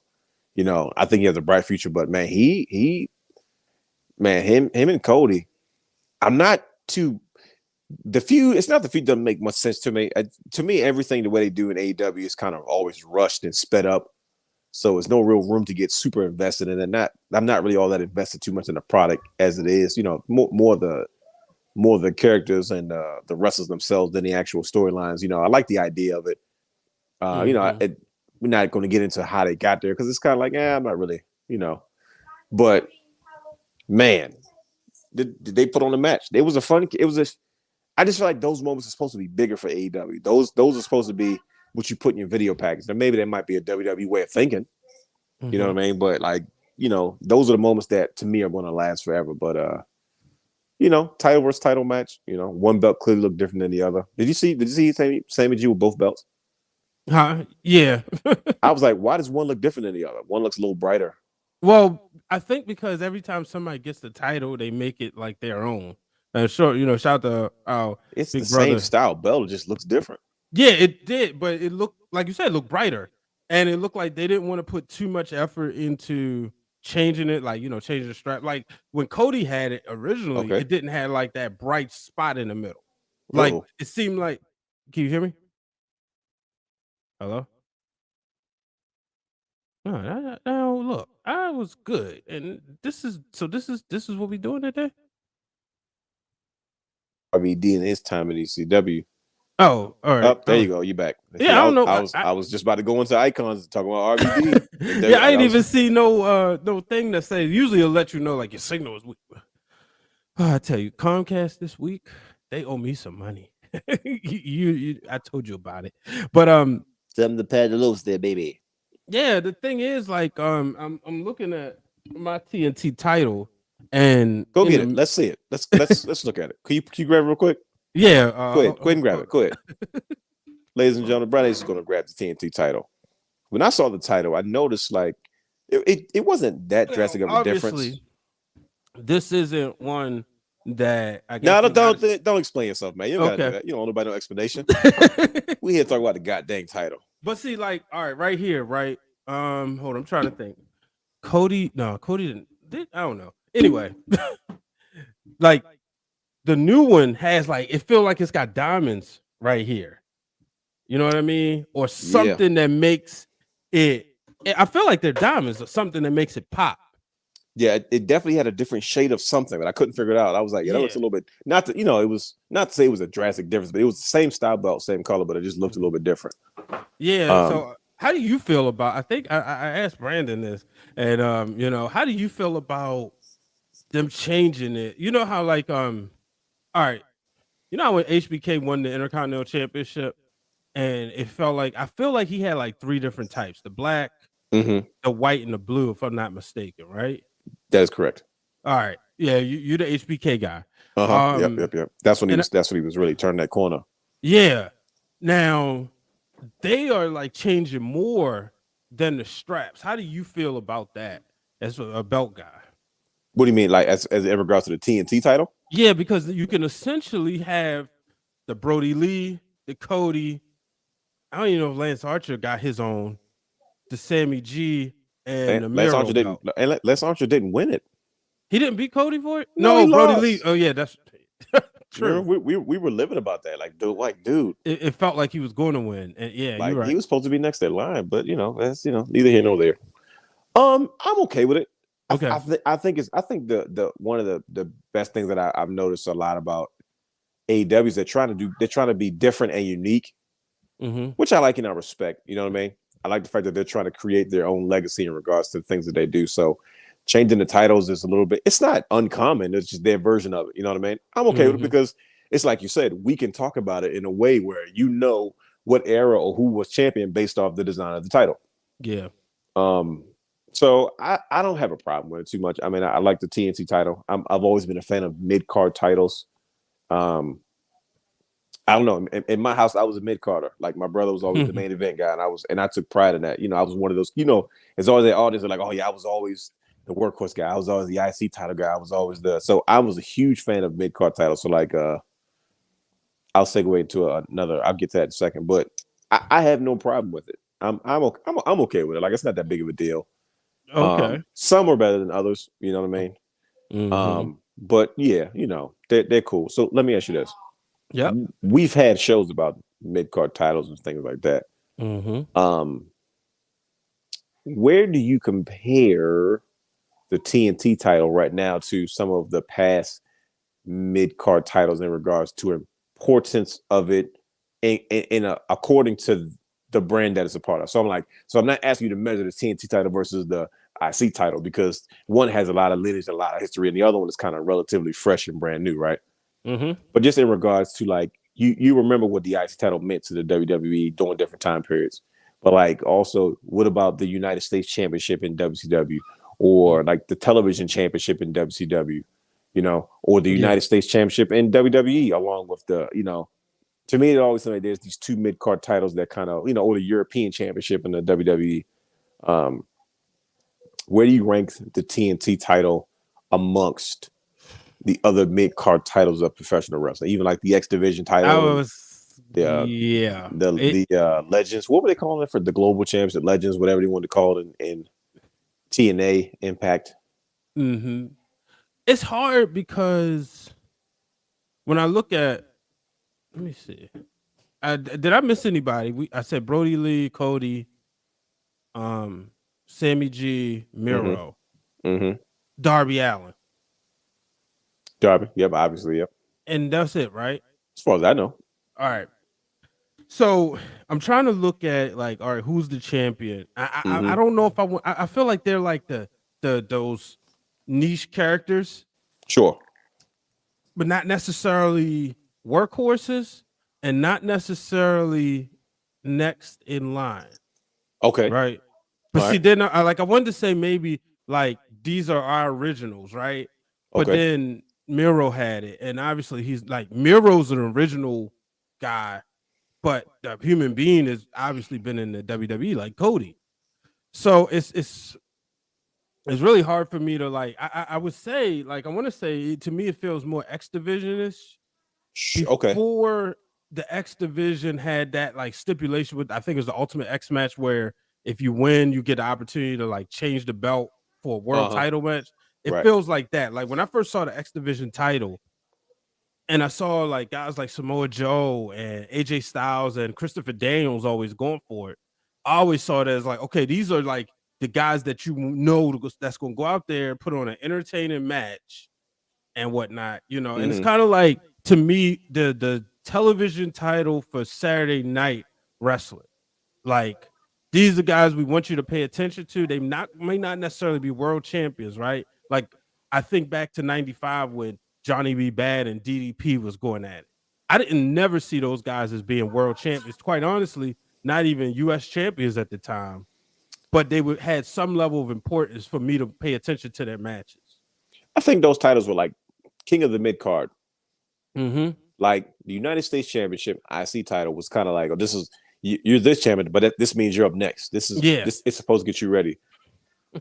I think he has a bright future, but man, him and Cody, I'm not too. The feud, it's not the feud doesn't make much sense to me. To me, everything the way they do in AEW is kind of always rushed and sped up. So there's no real room to get super invested in it. I'm not really all that invested too much in the product as it is. More the characters and the wrestlers themselves than the actual storylines. I like the idea of it. We're not going to get into how they got there because it's kind of like, I'm not really, But man, did they put on a match? It was I just feel like those moments are supposed to be bigger for AEW. Those are supposed to be what you put in your video package. Now maybe that might be a WWE way of thinking. You know what I mean? But those are the moments that to me are going to last forever. But title versus title match. One belt clearly looked different than the other. Did you see Sammy G with both belts? Yeah. I was like, why does one look different than the other? One looks a little brighter. Well, I think because every time somebody gets the title, they make it like their own. Sure, shout out to it's big the brother. Same style belt, it just looks different. Yeah, it did, but it looked like you said, it looked brighter, and it looked like they didn't want to put too much effort into changing it, like changing the strap. Like when Cody had it originally, it didn't have like that bright spot in the middle. Like it seemed like. Can you hear me? Hello. No, look, I was good, and this is what we doing today. RVD in his time in ECW. Oh, all right. There you go. You back. Yeah, I don't know. I was just about to go into icons and talk about RVD. Yeah, I didn't even see no thing that says. Usually, it'll let you know like your signal is weak. I tell you, Comcast this week they owe me some money. I told you about it, but something to pay the loaves there, baby. Yeah, the thing is, like, I'm looking at my TNT title. And go get it. Let's see it. Let's look at it. Can you grab it real quick? Yeah. Go ahead and grab it. Go ahead. Ladies and gentlemen, Brian is going to grab the TNT title. When I saw the title, I noticed like it wasn't that drastic of a difference. This isn't one that I guess. No, don't explain yourself, man. You don't gotta do that. You don't owe nobody no explanation. We here to talk about the goddamn title. But see, like, all right here, right? Hold on, I'm trying to think. Cody didn't. I don't know. Anyway, like the new one has like it feel like it's got diamonds right here. You know what I mean? Or something that makes it. I feel like they're diamonds or something that makes it pop. Yeah, it definitely had a different shade of something, but I couldn't figure it out. I was like, that looks a little bit not to, it was not to say it was a drastic difference, but it was the same style belt, same color, but it just looked a little bit different. Yeah. So how do you feel about? I think I asked Brandon this, and how do you feel about them changing it? You know how like all right, you know how when HBK won the Intercontinental Championship, and it felt like I feel like he had like 3 different types: the black, the white, and the blue, if I'm not mistaken, right? That is correct. All right. Yeah, you're the HBK guy. Yep. That's when he was really turning that corner. Yeah. Now they are like changing more than the straps. How do you feel about that as a belt guy? What do you mean, like as in regards to the TNT title? Yeah, because you can essentially have the Brody Lee, the Cody. I don't even know if Lance Archer got his own, the Sammy G, and the Lance Miro Archer didn't win it. He didn't beat Cody for it? No, he Brody lost. Lee. Oh, yeah, that's true. We were living about that. Dude. It felt like he was going to win. And yeah, like you're right. He was supposed to be next in line, but that's neither here nor there. I'm okay with it. Okay. I think the one of the best things that I've noticed a lot about AEW is they're trying to be different and unique, which I like and I respect. You know what I mean? I like the fact that they're trying to create their own legacy in regards to the things that they do. So changing the titles is a little bit, it's not uncommon. It's just their version of it. You know what I mean? I'm okay with it because it's like you said, we can talk about it in a way where what era or who was champion based off the design of the title. Yeah. So I don't have a problem with it too much. I mean, I like the TNT title. I've always been a fan of mid-card titles. I don't know. In my house, I was a mid-carder. Like my brother was always the main event guy, and I took pride in that. I was one of those. It's always the audience are like, oh yeah, I was always the workhorse guy. I was always the IC title guy. I was always so I was a huge fan of mid-card titles. So like, I'll segue into another. I'll get to that in a second, but I have no problem with it. I'm okay with it. Like it's not that big of a deal. Okay. Some are better than others. You know what I mean? But yeah, they're cool. So let me ask you this. Yeah, we've had shows about mid-card titles and things like that. Where do you compare the TNT title right now to some of the past mid-card titles in regards to importance of it according to the brand that it's a part of? So I'm not asking you to measure the TNT title versus the IC title because one has a lot of lineage, a lot of history, and the other one is kind of relatively fresh and brand new, right? But just in regards to like you remember what the IC title meant to the WWE during different time periods, but like also what about the United States Championship in WCW or like the television championship in WCW, or the United States Championship in WWE along with the to me it always seems like there's these 2 mid-card titles that kind of or the European Championship in the WWE. Where do you rank the TNT title amongst the other mid-card titles of professional wrestling, even like the X Division title? The Legends. What were they calling it for the Global Champs? The Legends, whatever they wanted to call it in TNA Impact. It's hard because when I look at, let me see, did I miss anybody? I said Brody Lee, Cody, Sammy G, Miro, Darby Allin. Darby, yep, obviously, yep. And that's it, right? As far as I know. All right. So I'm trying to look at like, all right, who's the champion? I don't know if I want. I feel like they're like those niche characters, sure, but not necessarily workhorses, and not necessarily next in line. Okay, right. But see, then I wanted to say maybe like these are our originals, right? But then Miro had it, and obviously he's like Miro's an original guy, but the human being has obviously been in the WWE like Cody. So it's really hard for me to like. I would say like I want to say to me it feels more X Division-ish. Before the X Division had that like stipulation with I think it was the Ultimate X match where if you win you get the opportunity to like change the belt for a world title match. It feels like that. Like when I first saw the X Division title, And I saw like guys like Samoa Joe and AJ Styles and Christopher Daniels always going for it. I always saw it as like, okay, these are like the guys that you know that's going to go out there, put on an entertaining match and whatnot, you know. And it's kind of like, to me, the television title for Saturday Night Wrestling. Like, these are guys we want you to pay attention to. They may not necessarily be world champions, right? Like, I think back to 95 when Johnny B. Bad and DDP was going at it. I didn't never see those guys as being world champions. Quite honestly, not even U.S. champions at the time, but they had some level of importance for me to pay attention to their matches. I think those titles were like King of the Mid Card. Mm-hmm. Like the United States Championship IC title was kind of like, oh, this is you're this champion, but this means you're up next. This is this, it's supposed to get you ready.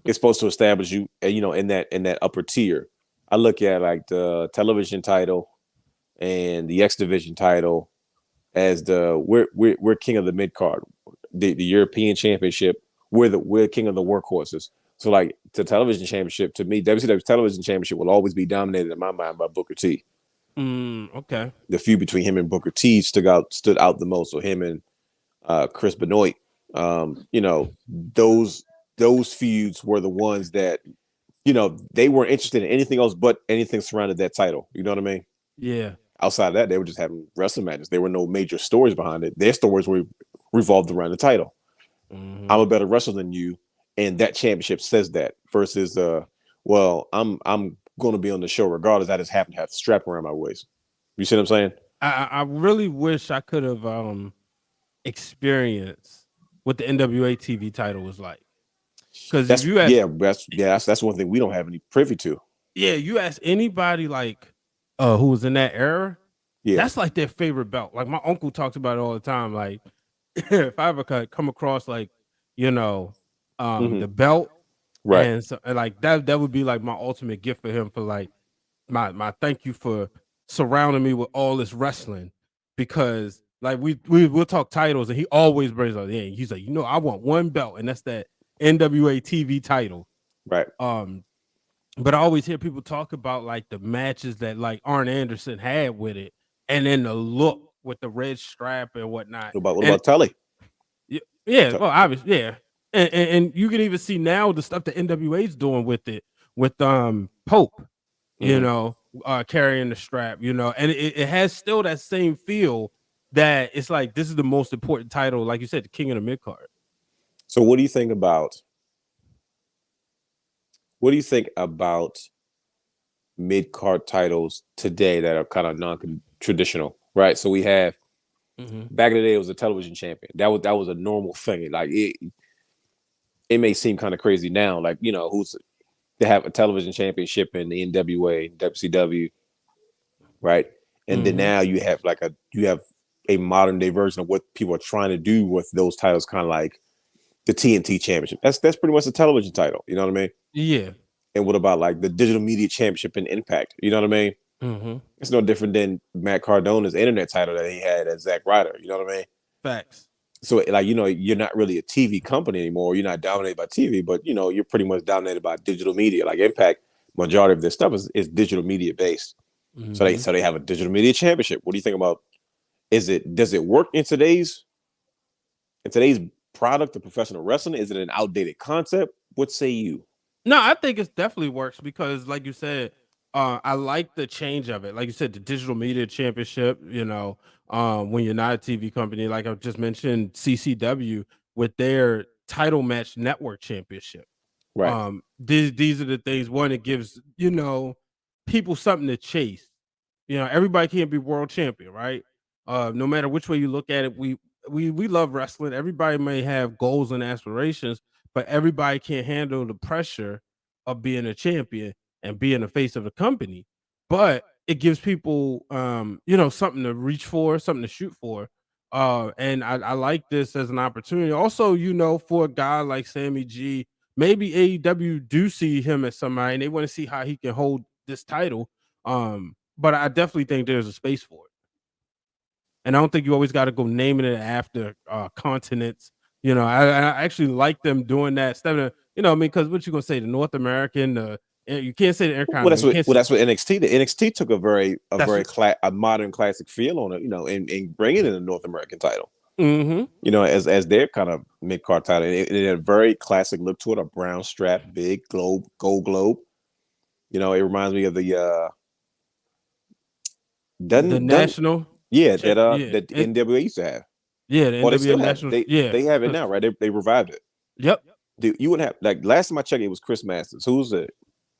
It's supposed to establish you, you know, in that upper tier. I look at like the television title and the X Division title as we're king of the mid card, the European Championship. We're king of the workhorses. So like the television championship, to me, WCW television championship will always be dominated in my mind by Booker T. Okay. The feud between him and Booker T stood out the most. So him and Chris Benoit, you know, those feuds were the ones that, you know, they weren't interested in anything else but anything surrounded that title. You know what I mean? Yeah. Outside of that, they were just having wrestling matches. There were no major stories behind it. Their stories were revolved around the title. I'm a better wrestler than you, and that championship says that. Versus, well, I'm going to be on the show regardless. I just happen to have the strap around my waist. You see what I'm saying? I really wish I could have experienced what the NWA TV title was like. Because that's that's one thing we don't have any privy to. Yeah, you ask anybody like who was in that era, that's like their favorite belt. Like my uncle talks about it all the time. Like if I ever come across like, you know, the belt, right? And so like that would be like my ultimate gift for him, for like my thank you for surrounding me with all this wrestling, because like we'll talk titles and he always brings up, he's like, you know, I want one belt, and that's that NWA TV title, right? But I always hear people talk about like the matches that like Arn Anderson had with it, and then the look with the red strap and whatnot. What about Tully? Yeah, well, obviously, yeah, and you can even see now the stuff that NWA's doing with it, with Pope, you know, carrying the strap, you know, and it has still that same feel that it's like this is the most important title, like you said, the king of the mid card. So what do you think about mid card titles today that are kind of non-traditional, right? So we have back in the day, it was a television champion. That was a normal thing. Like it may seem kind of crazy now, like, you know, they have a television championship in the NWA, WCW, right? And then now you have a modern day version of what people are trying to do with those titles, kind of like the TNT championship. That's pretty much a television title. You know what I mean? Yeah. And what about like the digital media championship in Impact? You know what I mean? It's no different than Matt Cardona's internet title that he had as Zack Ryder. You know what I mean? Facts. So like, you know, you're not really a TV company anymore. You're not dominated by TV, but you know, you're pretty much dominated by digital media. Like Impact, majority of their stuff is digital media based. So they have a digital media championship. What do you think about? Does it work in today's product of professional wrestling? Is it an outdated concept? What say you? No, I think it definitely works because, like you said, I like the change of it. Like you said, the digital media championship, you know, when you're not a TV company, like I just mentioned, CCW with their title match network championship. Right. These are the things. One, it gives, you know, people something to chase. You know, everybody can't be world champion, right? No matter which way you look at it, we love wrestling. Everybody may have goals and aspirations, but everybody can't handle the pressure of being a champion and being the face of the company. But it gives people, you know, something to reach for, something to shoot for. And I like this as an opportunity. Also, you know, for a guy like Sammy G, maybe AEW do see him as somebody and they want to see how he can hold this title. But I definitely think there's a space for it. And I don't think you always got to go naming it after continents. You know, I actually like them doing that instead of, you know, I mean, because what you gonna say, the North American, the You can't say the Well, that's Intercontinental. what NXT did. NXT took a very That's modern classic feel on it, and bringing in the North American title. Mm-hmm. As their kind of mid-card title. It had a very classic look to it, a brown strap, big gold globe. It reminds me of the national. that NWA used to have. Yeah, the Or they NWA still have national. it. They have it now, right? They revived it. Yep. Dude, you wouldn't have, like, last time I checked, it was Chris Masters. Who's the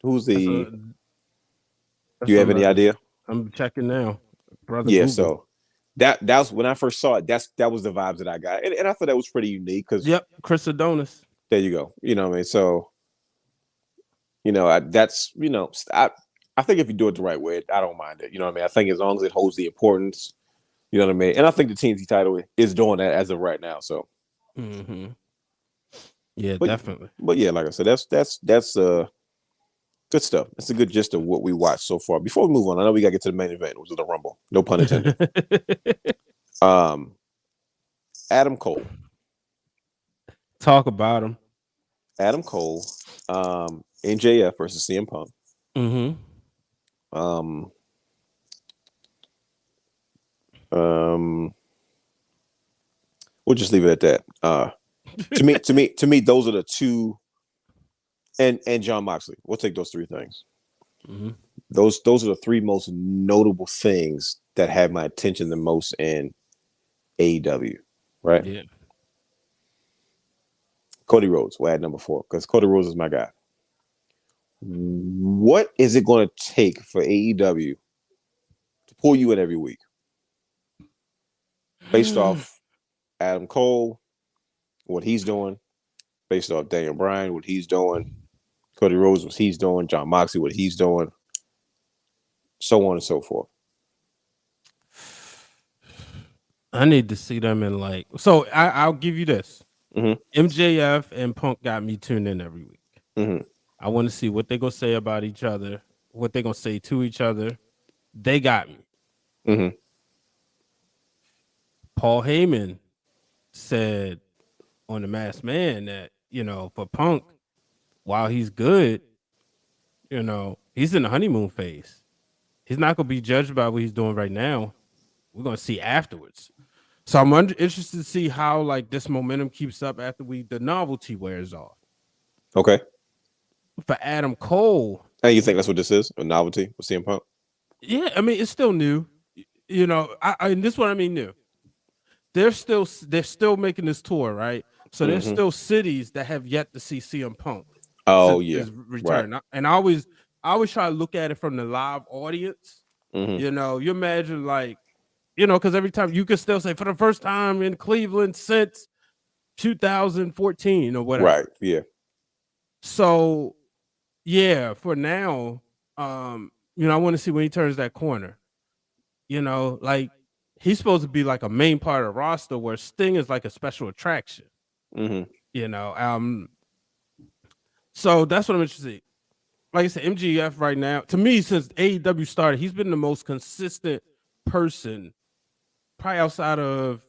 do you have any idea? I'm checking now, brother. Yeah, Google. so that was when I first saw it. That was the vibes that I got, and I thought that was pretty unique because Chris Adonis. There you go. You know what I mean? So, I think if you do it the right way, I don't mind it. You know what I mean? I think as long as it holds the importance, you know what I mean? And I think the TNT title is doing that as of right now. So, yeah, definitely. But yeah, like I said, that's good stuff. That's a good gist of what we watched so far. Before we move on, I know we got to get to the main event, which is the Rumble. No pun intended. Adam Cole. Talk about him. Adam Cole, NJF versus CM Punk. We'll just leave it at that. To me, those are the two, and John Moxley. We'll take those three things. Those are the three most notable things that have my attention the most in AEW, right? Yeah. Cody Rhodes, we'll add number 4 because Cody Rhodes is my guy. What is it going to take for AEW to pull you in every week? Based off Adam Cole, what he's doing, based off Daniel Bryan, what he's doing, Cody Rhodes, what he's doing, John Moxley, what he's doing, so on and so forth. I need to see them in so I'll give you this. MJF and Punk got me tuned in every week. I want to see what they're going to say about each other, what they're going to say to each other. They got me. Paul Heyman said on The Masked Man that, for Punk, while he's good, he's in the honeymoon phase. He's not going to be judged by what he's doing right now. We're going to see afterwards. So I'm interested to see how this momentum keeps up after the novelty wears off. Okay. For Adam Cole, and you think that's what this is? A novelty with CM Punk? Yeah, I mean it's still new. And this is what I mean new. They're still making this tour, right? So there's still cities that have yet to see CM Punk. His return. Right. And I always try to look at it from the live audience. You imagine because every time you could still say for the first time in Cleveland since 2014 or whatever. Right. Yeah. So, yeah, for now, I want to see when he turns that corner. He's supposed to be a main part of the roster where Sting is a special attraction. So that's what I'm interested in. Like I said, MGF right now, to me, since AEW started, he's been the most consistent person, probably outside of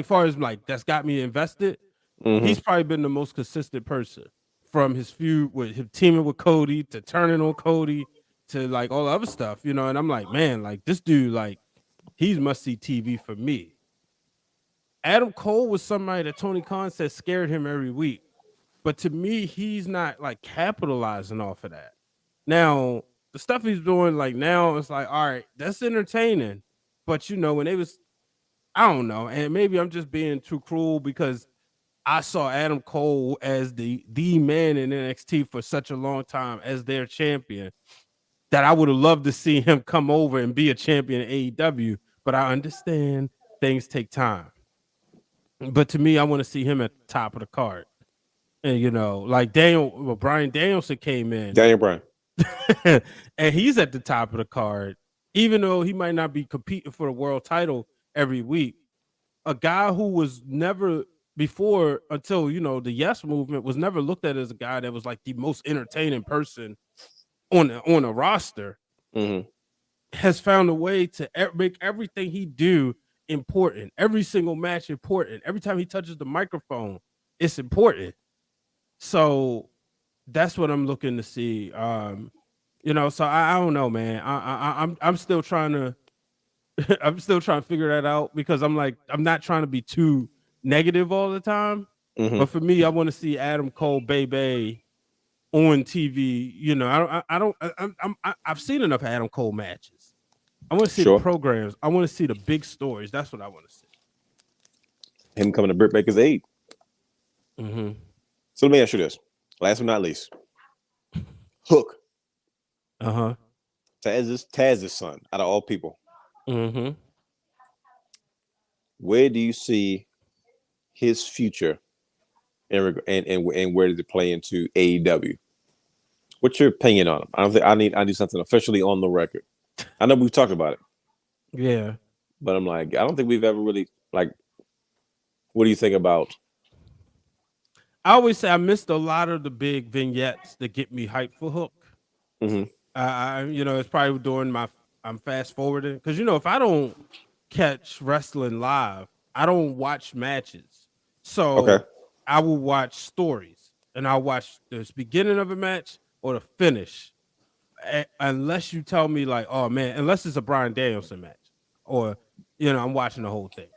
far as that's got me invested. He's probably been the most consistent person from his feud with him teaming with Cody to turning on Cody to all the other stuff, and I'm man, this dude, he's must-see TV for me. Adam Cole was somebody that Tony Khan said scared him every week. But to me, he's not capitalizing off of that. Now, the stuff he's doing now, it's all right, that's entertaining. But when they was, I don't know, and maybe I'm just being too cruel because I saw Adam Cole as the man in NXT for such a long time as their champion that I would have loved to see him come over and be a champion in AEW. But I understand things take time. But to me, I want to see him at the top of the card. And, Bryan Danielson came in. Daniel Bryan. And he's at the top of the card, even though he might not be competing for the world title every week. A guy who was never before, until, the Yes Movement, was never looked at as a guy that was the most entertaining person on a roster, has found a way to make everything he do important. Every single match important. Every time he touches the microphone, it's important. So That's what I'm looking to see. You know, so I don't know, man. I'm still trying to I'm still trying to figure that out because I'm like I'm not trying to be too negative all the time. Mhm. But for me, I want to see Adam Cole baby on TV. You know, I've seen enough Adam Cole matches. I want to see the Sure. programs. I want to see the big stories. That's what I want to see. Him coming to Britt Baker's aid. Mm-hmm. So let me ask you this. Last but not least. Hook. Uh-huh. Taz's son, out of all people. Mm-hmm. Where do you see his future and where does it play into AEW? What's your opinion on him? I don't think I need something officially on the record. I know we've talked about it. Yeah. But I'm like, I don't think we've ever really like what do you think about? I always say I missed a lot of the big vignettes that get me hyped for Hook. Mm-hmm. You know, it's probably during I'm fast forwarding because you know if I don't catch wrestling live, I don't watch matches. So Okay. I will watch stories and I'll watch the beginning of a match or the finish, unless you tell me like, oh man, unless it's a Bryan Danielson match or you know I'm watching the whole thing.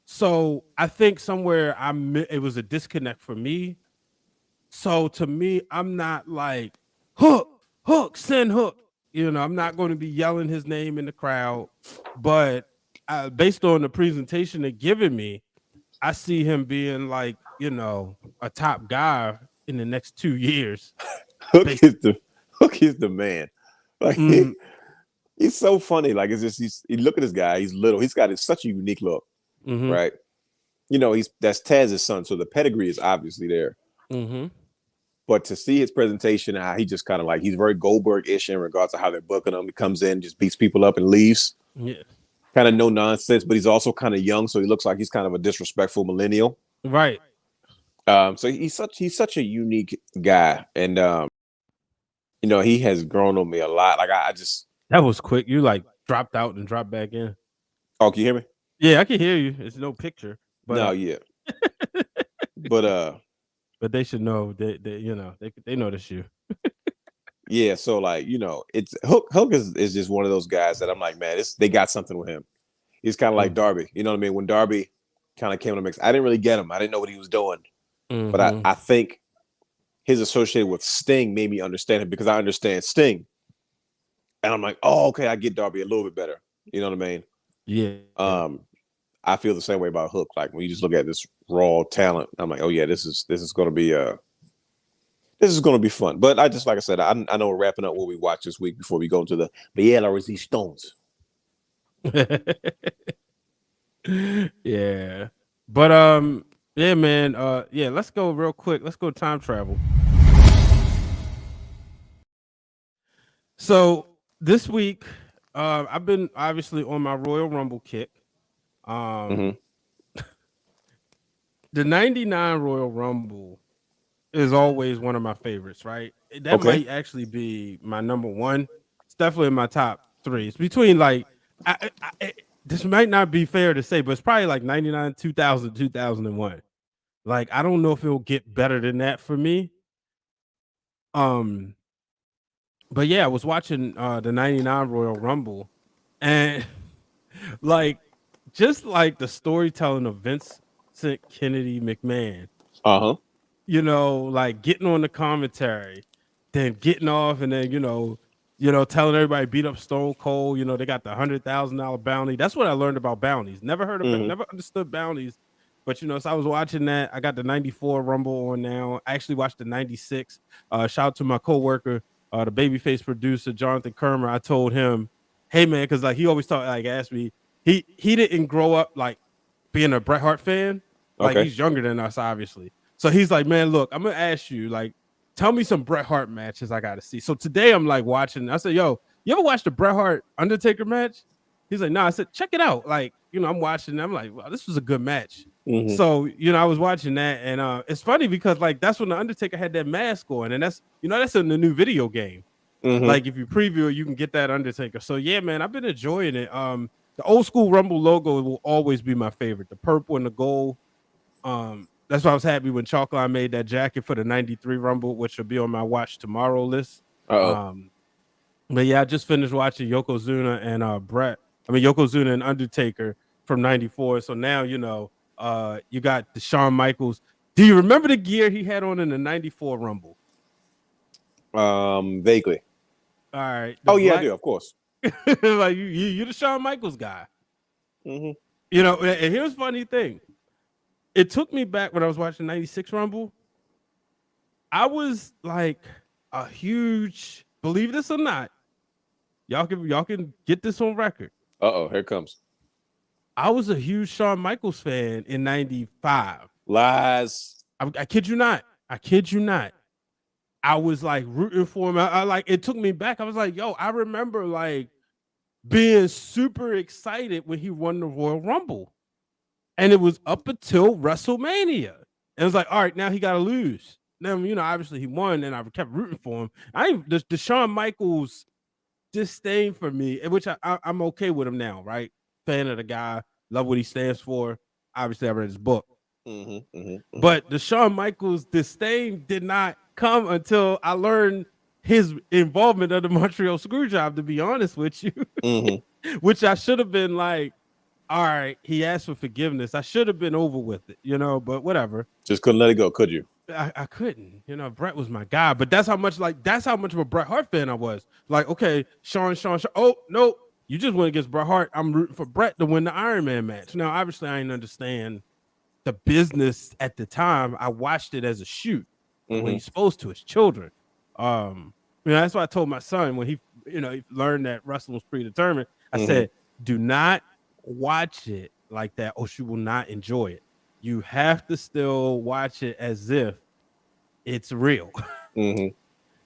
So I think somewhere it was a disconnect for me. So to me, I'm not like Hook, send Hook. You know, I'm not going to be yelling his name in the crowd, but based on the presentation they're giving me, I see him being like, you know, a top guy in the next 2 years. Hook is the man. Like he's so funny. Like it's just you look at this guy. He's little. He's got such a unique look, right? You know, that's Taz's son, so the pedigree is obviously there. Mm-hmm. But to see his presentation, how he just kind of like he's very Goldberg-ish in regards to how they're booking him. He comes in, just beats people up and leaves. Yeah, kind of no nonsense, but he's also kind of young, so he looks like he's kind of a disrespectful millennial. right. So he's such a unique guy, and you know, he has grown on me a lot. Like I just That was quick. You like dropped out and dropped back in. oh, can you hear me? Yeah, I can hear you. It's no picture, but No, yeah, but they should know they you know they know this you. yeah. So like you know, it's Hook is just one of those guys that I'm like, man, they got something with him. He's kind of like Darby, you know what I mean? When Darby kind of came in the mix, I didn't really get him. I didn't know what he was doing, but I think his associated with Sting made me understand him because I understand Sting, and I'm like, oh, okay, I get Darby a little bit better. You know what I mean? Yeah. I feel the same way about Hook. Like when you just look at this raw talent, I'm like, oh yeah, this is going to be fun. But I just like I said, I know we're wrapping up what we watched this week before we go into the Biela Resistance. Yeah. But yeah, man. Yeah, let's go real quick. Let's go time travel. So this week, I've been obviously on my Royal Rumble kick. The 99 Royal Rumble is always one of my favorites, right? That might actually be my number one. It's definitely in my top 3. It's between like this might not be fair to say, but it's probably like 99, 2000, 2001. Like I don't know if it'll get better than that for me. But yeah, I was watching the 99 Royal Rumble and like just like the storytelling of Vincent Kennedy McMahon. You know, like getting on the commentary, then getting off, and then you know, telling everybody beat up Stone Cold. You know, they got the $100,000 bounty. That's what I learned about bounties. Never heard of it, never understood bounties. But you know, so I was watching that. I got the 94 Rumble on now. I actually watched the 96. Shout out to my coworker, the babyface producer, Jonathan Kermer. I told him, hey man, because like he always asked me, he didn't grow up like being a Bret Hart fan. Like he's younger than us, obviously. So he's like, man, look, I'm gonna ask you, like, tell me some Bret Hart matches I gotta see. So today I'm like watching. I said, yo, you ever watched the Bret Hart Undertaker match? He's like, no. I said, check it out. Like, you know, I'm watching. I'm like, wow, this was a good match. So, you know, I was watching that, and it's funny because like that's when the Undertaker had that mask on, and that's in the new video game. Like if you preview it, you can get that Undertaker. So yeah, man, I've been enjoying it. The old school Rumble logo will always be my favorite. The purple and the gold. That's why I was happy when Chalkline made that jacket for the 93 Rumble, which will be on my watch tomorrow list. But yeah, I just finished watching Yokozuna and Yokozuna and Undertaker from 94. So now, you know, you got the Shawn Michaels. Do you remember the gear he had on in the 94 Rumble? Vaguely. All right. Yeah, I do, of course. Like you the Shawn Michaels guy. Mm-hmm. You know, and here's the funny thing. It took me back when I was watching 96 Rumble. I was like a huge, believe this or not, y'all can get this on record. Here it comes. I was a huge Shawn Michaels fan in 95. Lies. I kid you not. I kid you not. I was like rooting for him. I like, it took me back. I was like, yo, I remember like being super excited when he won the Royal Rumble. And it was up until WrestleMania. And it was like, all right, now he got to lose. Now, you know, obviously he won and I kept rooting for him. The Shawn Michaels disdain for me, which I'm okay with him now, right? Fan of the guy, love what he stands for. Obviously, I read his book. But the Shawn Michaels disdain did not come until I learned his involvement of the Montreal Screwjob, to be honest with you. Which I should have been like, all right, he asked for forgiveness. I should have been over with it, you know, but whatever. Just couldn't let it go, could you? I couldn't, you know. Bret was my guy, but that's how much of a Bret Hart fan I was. Like, okay, Shawn. Oh no, you just went against Bret Hart. I'm rooting for Bret to win the Iron Man match. Now, obviously, I didn't understand the business at the time. I watched it as a shoot when he's supposed to, as children. You know, that's why I told my son when he learned that wrestling was predetermined. I said, do not watch it like that, or she will not enjoy it. You have to still watch it as if it's real. You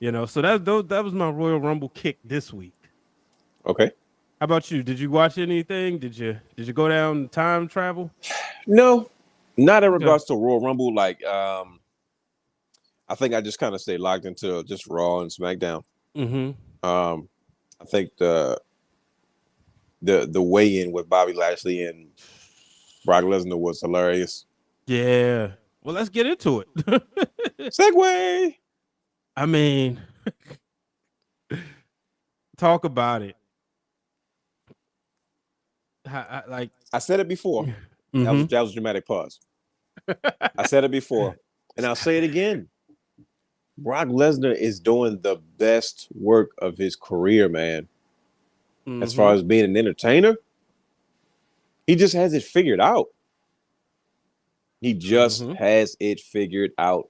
know, so that was my Royal Rumble kick this week. Okay. How about you? Did you watch anything? Did you go down time travel? No, not in regards to Royal Rumble. Like, I think I just kind of stayed locked into just Raw and SmackDown. I think the weigh-in with Bobby Lashley and Brock Lesnar was hilarious. Yeah. Well, let's get into it. Segue. I mean, talk about it. I said it before. That was a dramatic pause. I said it before, and I'll say it again. Brock Lesnar is doing the best work of his career, man. As far as being an entertainer, he just has it figured out. He just has it figured out.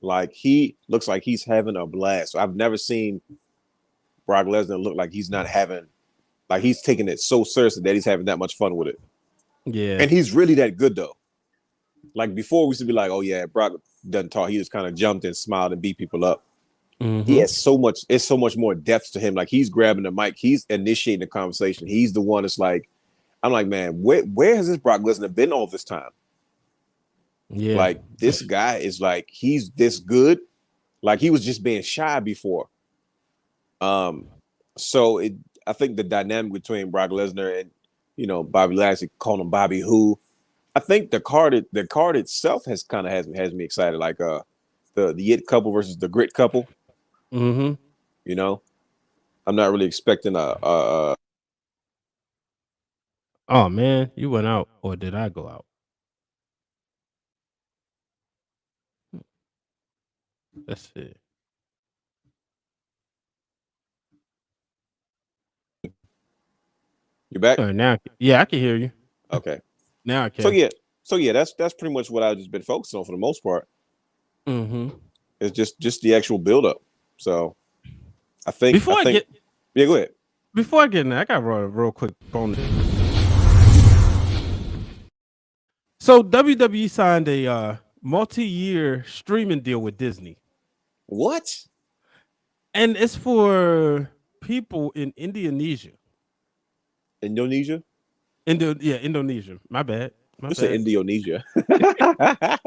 Like, he looks like he's having a blast. I've never seen Brock Lesnar look like he's not having, like he's taking it so seriously that he's having that much fun with it. Yeah. And he's really that good, though. Like, before we used to be like, oh yeah, Brock doesn't talk. He just kind of jumped and smiled and beat people up. He has so much more depth to him. Like, he's grabbing the mic, he's initiating the conversation. He's the one that's like, I'm like, man, where has this Brock Lesnar been all this time? Yeah. Like, this guy is like, he's this good. Like, he was just being shy before. So I think the dynamic between Brock Lesnar and, you know, Bobby Lashley, calling him Bobby Who, I think the card itself has me excited. Like the It couple versus the Grit couple. You know, I'm not really expecting a. Oh man, you went out, or did I go out? Let's see. You back? Now, yeah, I can hear you. Okay. Now I can. So yeah, that's pretty much what I've just been focused on for the most part. It's just the actual build-up. So I think yeah, go ahead. Before I get in there, I got a real quick bonus. So WWE signed a multi-year streaming deal with Disney. What? And it's for people in Indonesia. Indonesia? Indonesia. My bad. You said Indonesia. I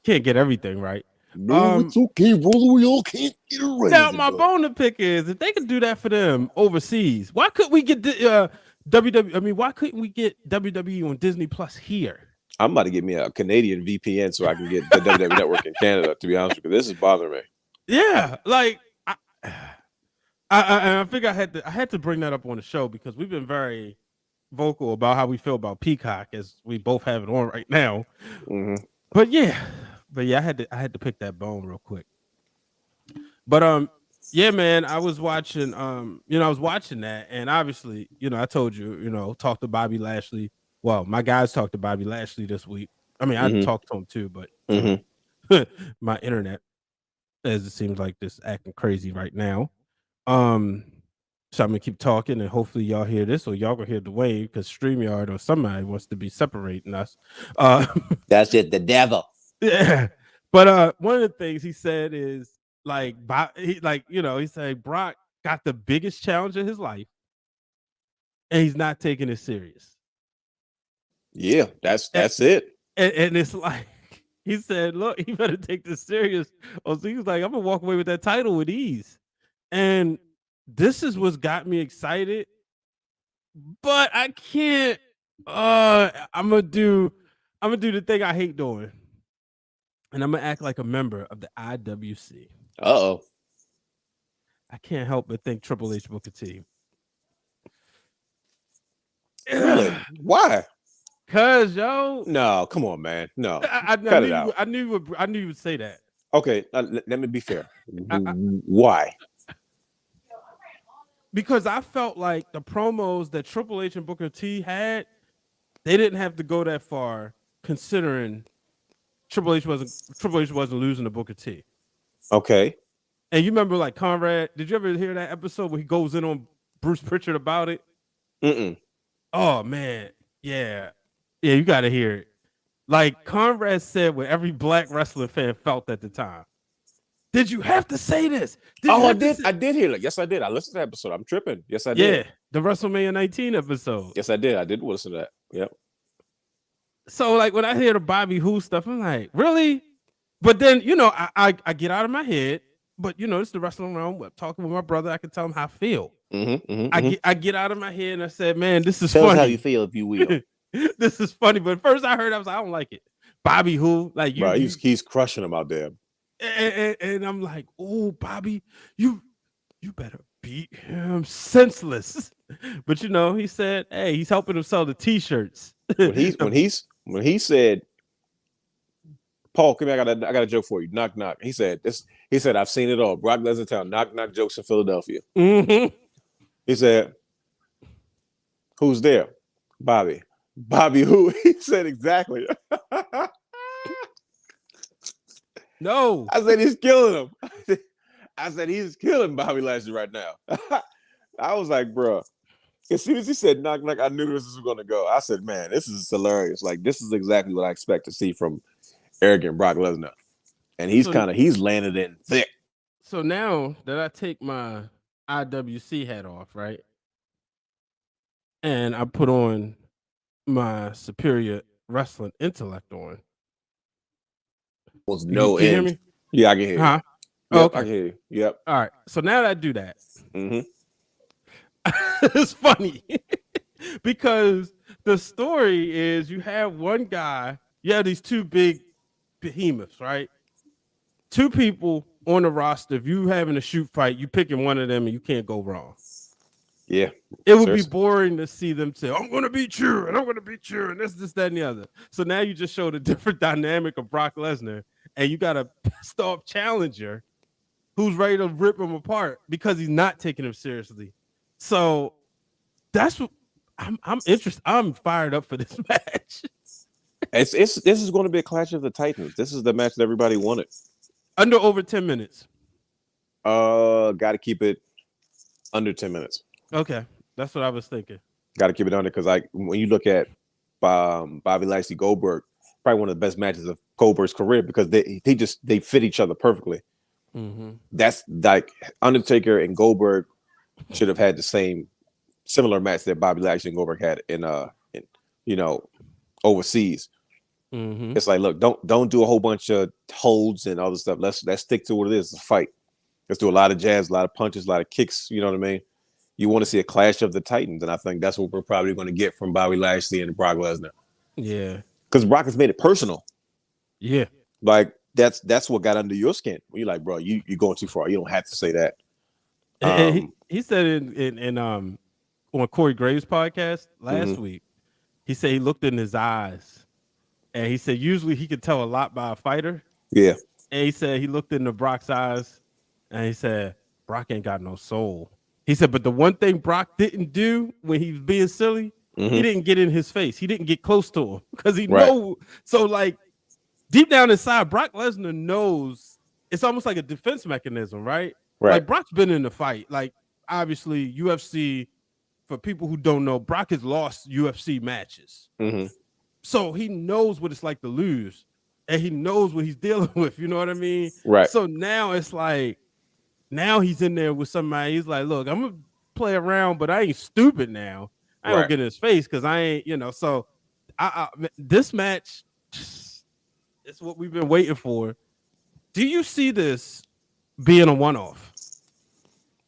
can't get everything right. No, it's okay, brother. We all can't get it right. Now, my bone to pick is if they could do that for them overseas, why couldn't we get WWE? I mean, why couldn't we get WWE on Disney Plus here? I'm about to get me a Canadian VPN so I can get the WWE Network in Canada. To be honest with you, this is bothering me. Yeah, like I think I had to bring that up on the show because we've been very vocal about how we feel about Peacock as we both have it on right now. Mm-hmm. But yeah, I had to pick that bone real quick. But yeah, man, I was watching that, and obviously, I told you, talked to Bobby Lashley. Well, my guys talked to Bobby Lashley this week. I mean, I talked to him too, but my internet, as it seems like this, acting crazy right now. So I'm gonna keep talking, and hopefully y'all hear this, or y'all gonna hear Dwayne, because StreamYard or somebody wants to be separating us. That's it, the devil. Yeah, but one of the things he said is he said Brock got the biggest challenge of his life, and he's not taking it serious. Yeah, that's it. And it's like he said, look, you better take this serious. So he was like, I'm gonna walk away with that title with ease. And this is what's got me excited, but I can't. I'm gonna do the thing I hate doing, and I'm gonna act like a member of the IWC. Uh-oh. I can't help but think Triple H Booker T. Really? Why? Cause no, come on, man. No, I cut it out. I knew you would say that. Okay, let me be fair. Why? Because I felt like the promos that Triple H and Booker T had, they didn't have to go that far, considering Triple H wasn't losing to Booker T. Okay. And you remember, like, Conrad? Did you ever hear that episode where he goes in on Bruce Pritchard about it? Mm-mm. Oh man, yeah, you got to hear it. Like Conrad said, what every black wrestling fan felt at the time. Did you have to say this? I did hear it. Yes, I did. I listened to that episode. I'm tripping. Yes, I did. Yeah, the WrestleMania 19 episode. Yes, I did. I did listen to that. Yep. So, like, when I hear the Bobby Who stuff, I'm like, really? But then, I get out of my head. But, it's the Wrestling Wrealm. Talking with my brother, I can tell him how I feel. I get out of my head and I said, man, this is Tell funny. us how you feel, if you will. This is funny. But first I heard, I was like, I don't like it. Bobby Who? Like, bro, he's crushing him out there. And I'm like, oh, Bobby, you better beat him senseless. But he said, hey, he's helping him sell the t-shirts. when he said, Paul, come here, I got a joke for you. Knock knock. He said, I've seen it all. Brock Lesnar tell knock knock jokes in Philadelphia. Mm-hmm. He said, who's there? Bobby. Bobby who? He said exactly. No. I said he's killing him. I said he's killing Bobby Lashley right now. I was like, bro. As soon as he said knock knock, I knew this was gonna go. I said, man, this is hilarious. Like, this is exactly what I expect to see from arrogant Brock Lesnar. And he's landed in thick. So now that I take my IWC hat off, right? And I put on my superior wrestling intellect on. Was no can you hear end. me? Yeah, I can hear you. Huh? Yep, Okay. I can hear you. Yep. All right. So now that I do that, Mm-hmm. it's funny because the story is you have one guy, you have these two big behemoths, right? Two people on the roster. If you having a shoot fight, you picking one of them and you can't go wrong. Yeah. It would be boring to see them say, I'm going to beat you, and I'm going to beat you, and this, that, and the other. So now you just showed a different dynamic of Brock Lesnar, and you got a pissed off challenger who's ready to rip him apart because he's not taking him seriously. So that's what I'm interested. I'm fired up for this match. This is going to be a clash of the Titans. This is the match that everybody wanted. Under over 10 minutes. Got to keep it under 10 minutes. Okay, that's what I was thinking. Got to keep it under, because when you look at Bobby Lashley Goldberg, probably one of the best matches of Goldberg's career, because they fit each other perfectly. Mm-hmm. That's like Undertaker and Goldberg should have had the similar match that Bobby Lashley and Goldberg had in overseas. Mm-hmm. It's like, look, don't do a whole bunch of holds and other stuff. Let's stick to what it is. It's a fight. Let's do a lot of jabs, a lot of punches, a lot of kicks. You know what I mean? You want to see a clash of the Titans, and I think that's what we're probably going to get from Bobby Lashley and Brock Lesnar. Yeah, because Brock has made it personal. Yeah. Like that's what got under your skin. You're like, bro, you're going too far. You don't have to say that. And he said in on Corey Graves' podcast last week, he said he looked in his eyes, and he said usually he could tell a lot by a fighter. Yeah. And he said he looked into Brock's eyes, and he said Brock ain't got no soul. He said, but the one thing Brock didn't do when he was being silly, he didn't get in his face. He didn't get close to him because he know. So like deep down inside, Brock Lesnar knows it's almost like a defense mechanism, right? Like Brock's been in the fight. Like obviously UFC, for people who don't know, Brock has lost UFC matches. So he knows what it's like to lose, and he knows what he's dealing with. You know what I mean? Right. So now it's like, now he's in there with somebody. He's like, look, I'm gonna play around, but I ain't stupid now. I don't get in his face because I ain't, you know. So this match, it's what we've been waiting for. Do you see this being a one-off?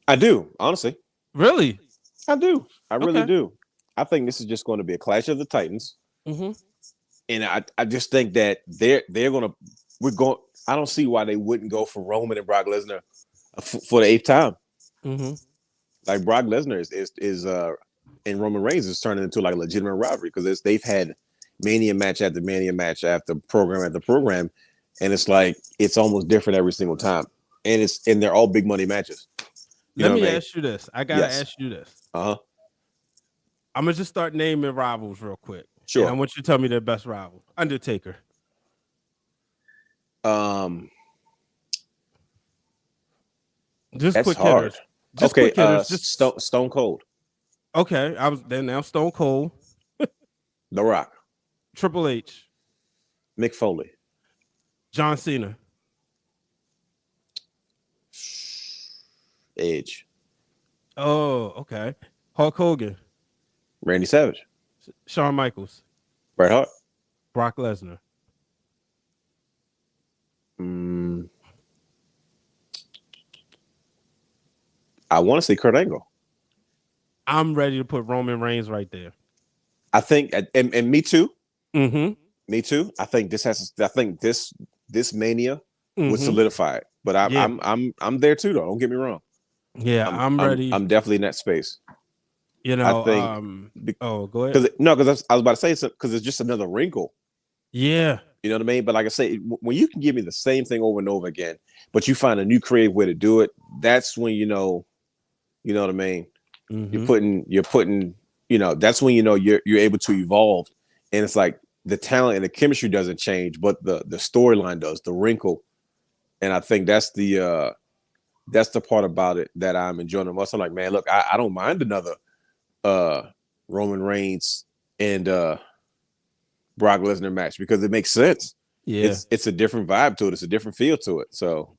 I do, honestly. Really? I do. I really do. I think this is just going to be a clash of the Titans. And I just think that we're going. I don't see why they wouldn't go for Roman and Brock Lesnar for the 8th time. Like Brock Lesnar is and Roman Reigns is turning into like a legitimate rivalry because they've had Mania match after Mania match after program after program, and it's like it's almost different every single time, and they're all big money matches. Let me ask you this. I gotta ask you this. I'm gonna just start naming rivals real quick. Sure. And I want you to tell me their best rival. Undertaker. Just that's quick hard. hitters. Just okay, quick hitters. Just Stone Cold. Okay, I was then now Stone Cold. The Rock. Triple H. Mick Foley. John Cena. Edge. Oh, okay. Hulk Hogan. Randy Savage. Shawn Michaels. Bret Hart. Brock Lesnar. I want to say Kurt Angle. I'm ready to put Roman Reigns right there. I think, and me too. Me too. I think this Mania would solidify it. But I'm there too, though. Don't get me wrong. Yeah, I'm ready. I'm definitely in that space. You know, I think. Go ahead. Because I was about to say because it's just another wrinkle. Yeah. You know what I mean? But like I say, when you can give me the same thing over and over again, but you find a new creative way to do it, that's when you know what I mean? You're putting, that's when you're able to evolve. And it's like the talent and the chemistry doesn't change, but the storyline does, the wrinkle. And I think that's the part about it that I'm enjoying the most. I'm like, man, look, I don't mind another Roman Reigns and Brock Lesnar match because it makes sense. Yeah, it's a different vibe to it. It's a different feel to it. So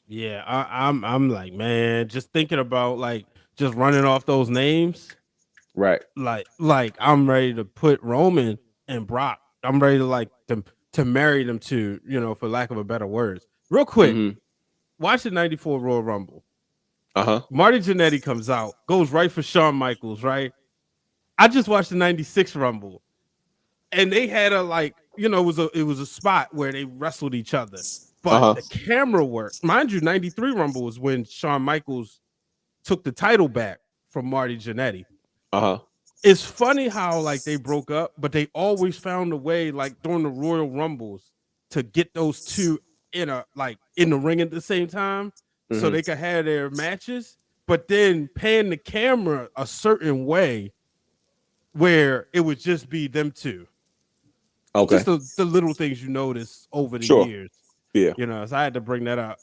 yeah, I'm like, man, just thinking about like just running off those names, right? Like I'm ready to put Roman and Brock. I'm ready to like them to marry them to, for lack of a better words. Real quick, watch the '94 Royal Rumble. Marty Jannetty comes out, goes right for Shawn Michaels, right? I just watched the '96 Rumble, and they had it was a spot where they wrestled each other, but the camera work, mind you, '93 Rumble was when Shawn Michaels took the title back from Marty Jannetty. It's funny how they broke up, but they always found a way, during the Royal Rumbles, to get those two in the ring at the same time, so they could have their matches, but then pan the camera a certain way where it would just be them two. Okay. Just the little things you notice over the years. Yeah. So I had to bring that up.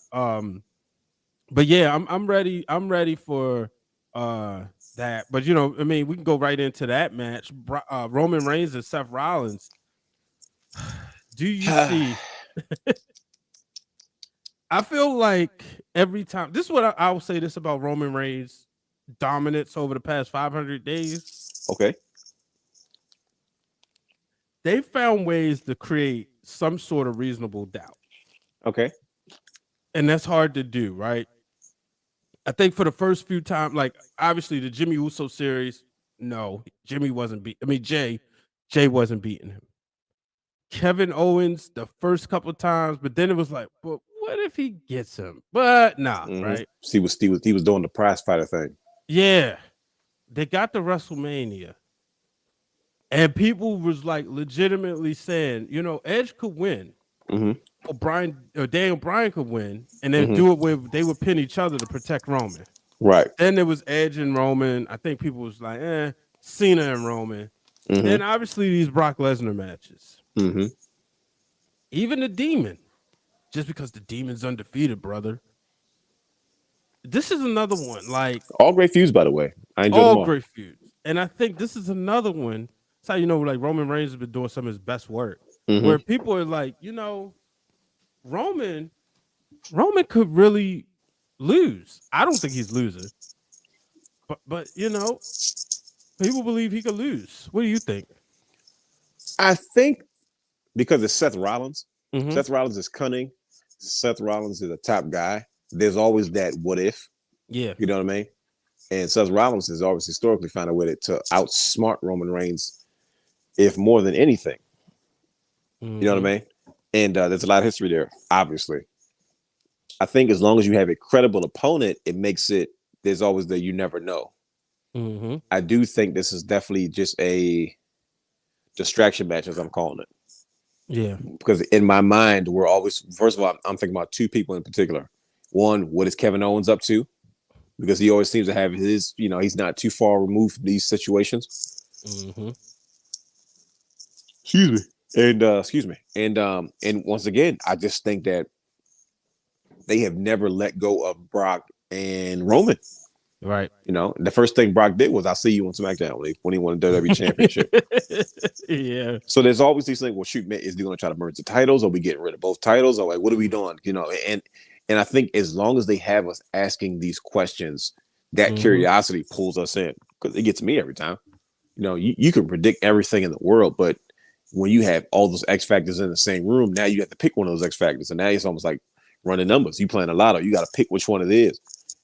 But yeah, I'm ready. I'm ready for that. But we can go right into that match. Roman Reigns and Seth Rollins. Do you see? I feel like every time, this is what I will say this about Roman Reigns' dominance over the past 500 days. Okay. They found ways to create some sort of reasonable doubt. Okay. And that's hard to do, right? I think for the first few times, obviously the Jimmy Uso series, no, Jimmy wasn't Jay wasn't beating him. Kevin Owens the first couple of times, but then it was like, but what if he gets him? But nah, right? He was doing the prize fighter thing. Yeah, they got the WrestleMania, and people was like legitimately saying, Edge could win, or Daniel Bryan could win, and then do it where they would pin each other to protect Roman. Right. Then there was Edge and Roman. I think people was like, Cena and Roman. Then obviously these Brock Lesnar matches. Even the Demon, just because the Demon's undefeated, brother. This is another one, like all great feuds, by the way. I enjoyed them all. Great feuds, and I think this is another one. That's how like Roman Reigns has been doing some of his best work, where people are like, Roman could really lose. I don't think he's losing, but people believe he could lose. What do you think? I think because it's Seth Rollins. Seth Rollins is cunning. Seth Rollins is a top guy. There's always that what if. Yeah. You know what I mean? And Seth Rollins has always historically found a way to outsmart Roman Reigns, if more than anything. You know what I mean? And there's a lot of history there, obviously. I think as long as you have a credible opponent, it makes it, there's always the you never know. I do think this is definitely just a distraction match, as I'm calling it. Yeah. Because in my mind, we're always, first of all, I'm thinking about two people in particular. One, what is Kevin Owens up to? Because he always seems to have his, he's not too far removed from these situations. Excuse me. And once again, I just think that they have never let go of Brock and Roman. Right. The first thing Brock did was, I'll see you on SmackDown when he won the WWE Championship. Yeah. So there's always these things, well, shoot, man, is he going to try to merge the titles? Are we getting rid of both titles? Or like, what are we doing? And I think as long as they have us asking these questions, that curiosity pulls us in, because it gets me every time. You can predict everything in the world, but when you have all those X factors in the same room, now you have to pick one of those X factors. And now it's almost like running numbers. You playing a lotto, you got to pick which one it is.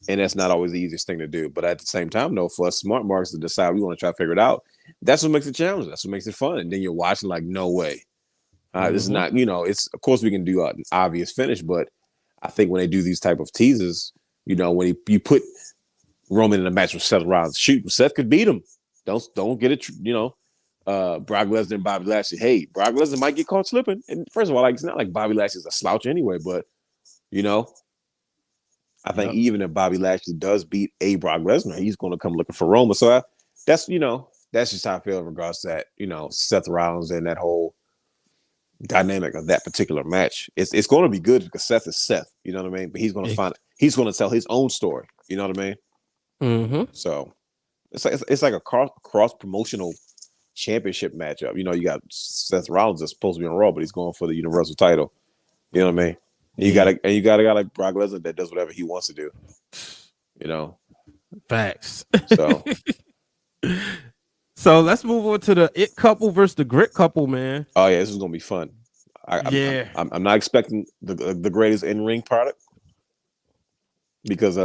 And that's not always the easiest thing to do. But at the same time, though, for us smart marks to decide we want to try to figure it out, that's what makes it challenging. That's what makes it fun. And then you're watching like, no way. This is not, it's, of course we can do an obvious finish, but I think when they do these type of teases, when you put Roman in a match with Seth Rollins, shoot, Seth could beat him. Don't get it, Brock Lesnar and Bobby Lashley. Hey, Brock Lesnar might get caught slipping. And first of all, like, it's not like Bobby Lashley's a slouch anyway, but I think even if Bobby Lashley does beat a Brock Lesnar, he's going to come looking for Roman. So that's just how I feel in regards to that, Seth Rollins and that whole dynamic of that particular match. It's going to be good because Seth is Seth, you know what I mean? But he's going to tell his own story, you know what I mean? So it's like a cross promotional championship matchup. You got Seth Rollins that's supposed to be on Raw, but he's going for the Universal title. You know what I mean? And you got a guy like Brock Lesnar that does whatever he wants to do. Facts. So let's move on to the It couple versus the Grit couple, man. Oh yeah, this is gonna be fun. I'm not expecting the greatest in-ring product, because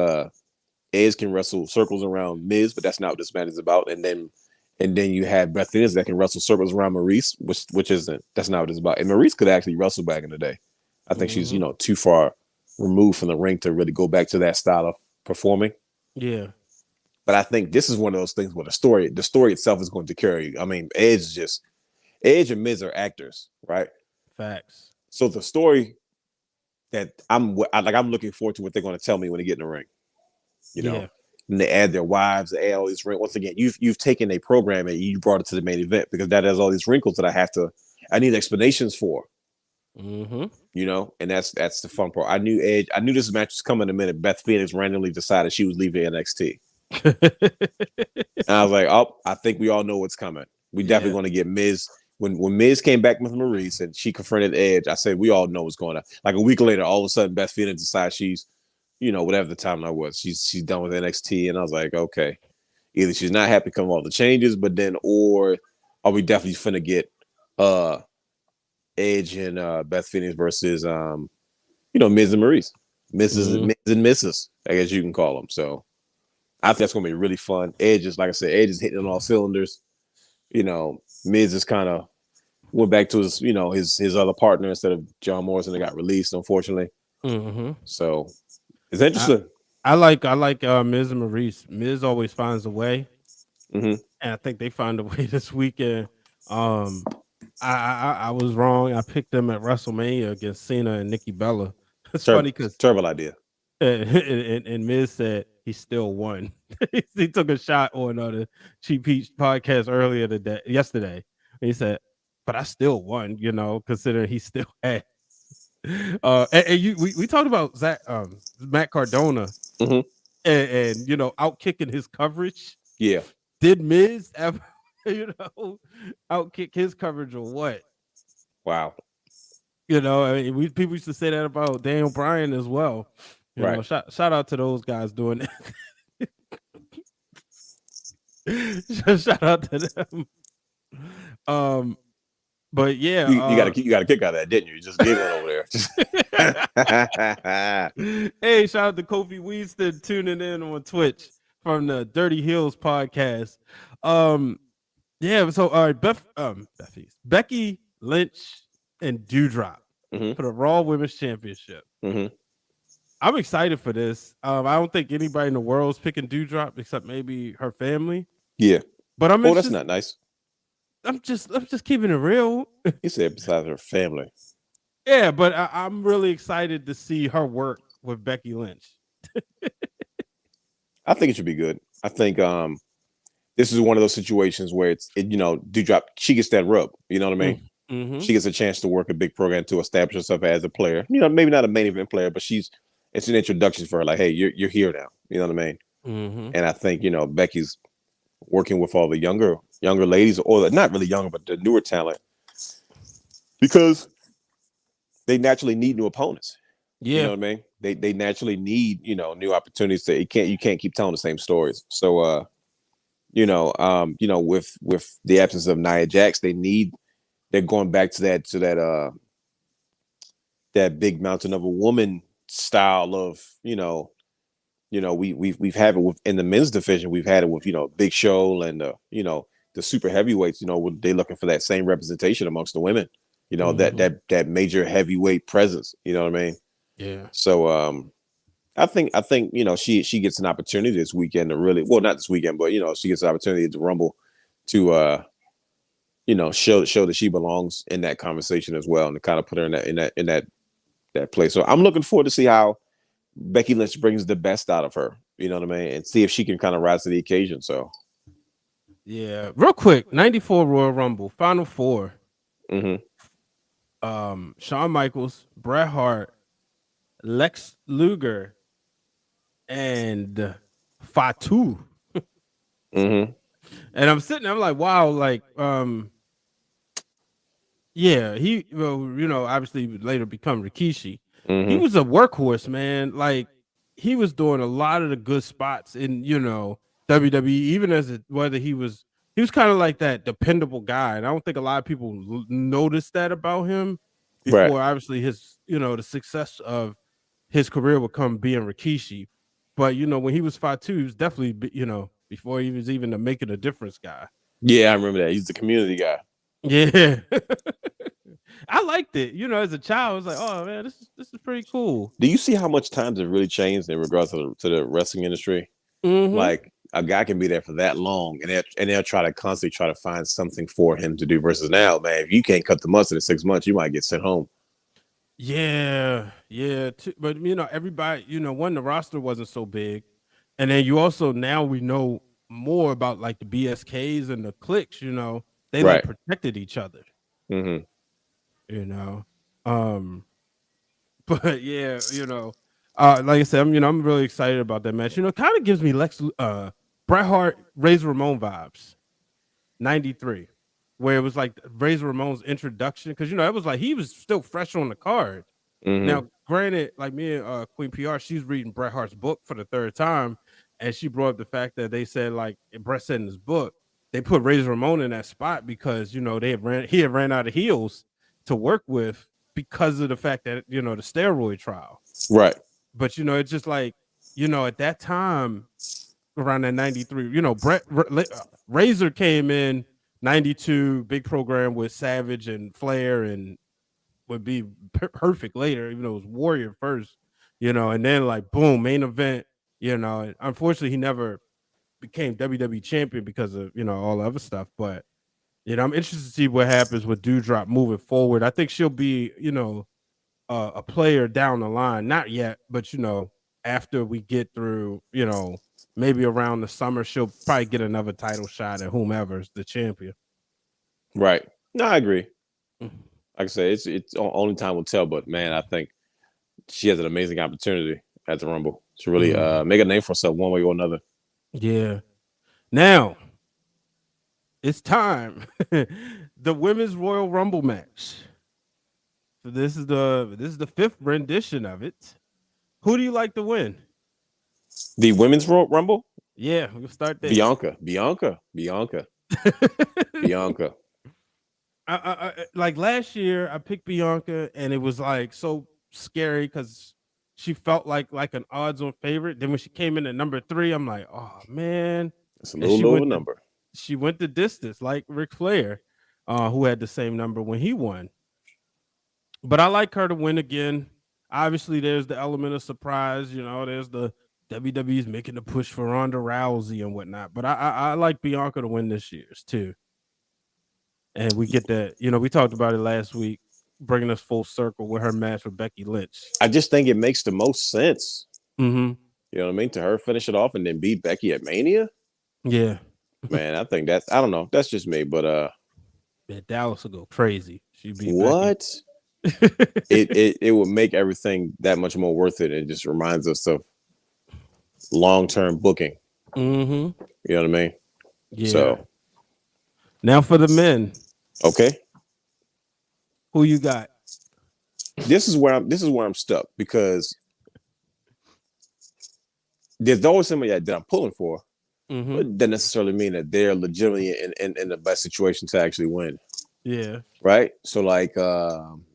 Edge can wrestle circles around Miz, but that's not what this match is about. And then you have Beth Phoenix that can wrestle circles around Maryse, which isn't. That's not what it's about. And Maryse could actually wrestle back in the day. I think she's too far removed from the ring to really go back to that style of performing. Yeah. But I think this is one of those things where the story itself is going to carry you. I mean, Edge and Miz are actors, right? Facts. So the story that I'm looking forward to what they're going to tell me when they get in the ring. And they add their wives, they add all these wrinkles. Once again, you've taken a program and you brought it to the main event, because that has all these wrinkles that I need explanations for. And that's the fun part. I knew this match was coming in a minute. Beth Phoenix randomly decided she was leaving NXT. And I was like, oh, I think we all know what's coming. We definitely going to get Miz. When Miz came back with Maryse and she confronted Edge, I said, we all know what's going on. Like a week later, all of a sudden, Beth Phoenix decides she's, whatever the time I was, she's done with NXT. And I was like, okay, either she's not happy coming off the changes, or are we definitely finna get Edge and Beth Phoenix versus Miz and Maryse, Miz and Mrs. I guess you can call them. So I think that's gonna be really fun. Edge is, like I said, Edge is hitting on all cylinders. Miz is kind of went back to his, his other partner instead of John Morrison that got released, unfortunately. Mm-hmm. So it's interesting. I like Miz and Maryse. Miz always finds a way, Mm-hmm. and I think they find a way this weekend. I was wrong. I picked them at WrestleMania against Cena and Nikki Bella. It's funny because terrible idea. And Miz said he still won. He took a shot on the Cheap Heat podcast yesterday. He said, "But I still won," considering he still had. We talked about Matt Cardona, mm-hmm. and out kicking his coverage. Yeah. Did Miz ever, outkick his coverage or what? Wow. People used to say that about Daniel Bryan as well. Right. Shout out to those guys doing that. Shout out to them. But yeah, you got a kick out of that, didn't you? You just gave one over there. Hey, shout out to Kofi Weaston tuning in on Twitch from the Dirty Hills podcast. Yeah. So all right, Becky, Lynch, and Doudrop mm-hmm. for the Raw Women's Championship. Mm-hmm. I'm excited for this. I don't think anybody in the world is picking Doudrop except maybe her family. Yeah, but that's not nice. I'm just keeping it real. You said besides her family. Yeah, but I'm really excited to see her work with Becky Lynch. I think it should be good. I think this is one of those situations where Doudrop, she gets that rub. You know what I mean? Mm-hmm. She gets a chance to work a big program to establish herself as a player. Maybe not a main event player, but it's an introduction for her. Like, hey, you're here now. You know what I mean? Mm-hmm. And I think Becky's working with all the younger ladies, or not really younger, but the newer talent, because they naturally need new opponents. Yeah, you know what I mean. They naturally need new opportunities. You can't keep telling the same stories. So with the absence of Nia Jax, they're going back to that big mountain of a woman style of we've had it in the men's division. We've had it with Big Show and the super heavyweights. They're looking for that same representation amongst the women. Mm-hmm. that major heavyweight presence. You know what I mean? Yeah. So I think she gets an opportunity this weekend to really, well, not this weekend, but she gets an opportunity to Rumble to show that she belongs in that conversation as well, and to kind of put her in that place. So I'm looking forward to see how Becky Lynch brings the best out of her, you know what I mean, and see if she can kind of rise to the occasion. So yeah, real quick, 94 Royal Rumble, Final Four. Mm-hmm. Shawn Michaels, Bret Hart, Lex Luger, and Fatu. Mm-hmm. And I'm sitting there, I'm like, wow, like, yeah, he, obviously would later become Rikishi. Mm-hmm. He was a workhorse, man. Like, he was doing a lot of the good spots in, WWE, even whether he was kind of like that dependable guy. And I don't think a lot of people noticed that about him before, right. Obviously, his, the success of his career would come being Rikishi. But, when he was Fatu, he was definitely, before he was even a making a difference guy. Yeah, I remember that. He's the community guy. Yeah. I liked it. As a child, I was like, oh, man, this is pretty cool. Do you see how much times have really changed in regards to the wrestling industry? Mm-hmm. Like, a guy can be there for that long, and they'll constantly try to find something for him to do, versus now, man, if you can't cut the mustard in 6 months, you might get sent home. Yeah. But, everybody, one, the roster wasn't so big. And then you also, now we know more about like the BSKs and the cliques, they right. like protected each other. Mm-hmm. But yeah, like I said, I'm really excited about that match. Kind of gives me Bret Hart, Razor Ramon vibes. 93, where it was like Razor Ramon's introduction, because it was like he was still fresh on the card. Mm-hmm. Now, granted, like me and Queen PR, she's reading Bret Hart's book for the third time, and she brought up the fact that they said, like Bret said in his book, they put Razor Ramon in that spot because he had ran out of heels to work with because of the fact that the steroid trial. Right. But it's just like at that time around that 93, Razor came in 92 big program with Savage and Flair and would be perfect later, even though it was Warrior first, and then like boom, main event, and unfortunately he never became WWE champion because of, all the other stuff. But, I'm interested to see what happens with Doudrop moving forward. I think she'll be, a player down the line. Not yet, but, after we get through, maybe around the summer, she'll probably get another title shot at whomever's the champion. Right. No, I agree. Like I said, it's only time will tell. But man, I think she has an amazing opportunity at the Rumble to really make a name for herself one way or another. Yeah. Now it's time. The Women's Royal Rumble match. So this is the fifth rendition of it. Who do you like to win? The Women's Royal Rumble? Yeah, we'll start there. Bianca. I like last year I picked Bianca and it was like so scary because she felt like an odds-on favorite. Then when she came in at number 3, I'm like, oh man, it's a little lower number. She went the distance like Ric Flair, who had the same number when he won. But I like her to win again. Obviously, there's the element of surprise. There's the WWE's making the push for Ronda Rousey and whatnot. But I like Bianca to win this year's too. And we get that, we talked about it last week, bringing us full circle with her match with Becky Lynch. I just think it makes the most sense. Mm-hmm. You know what I mean? To her finish it off and then beat Becky at Mania. Yeah. Man, I think I don't know. That's just me, but yeah, Dallas will go crazy. She beat what? it would make everything that much more worth it. It just reminds us of long-term booking. Mm-hmm. You know what I mean? Yeah. So now for the men. Okay. Who you got? This is where I'm stuck because there's always somebody that I'm pulling for. Mm-hmm. But it doesn't necessarily mean that they're legitimately in the best situation to actually win. Yeah. Right. So like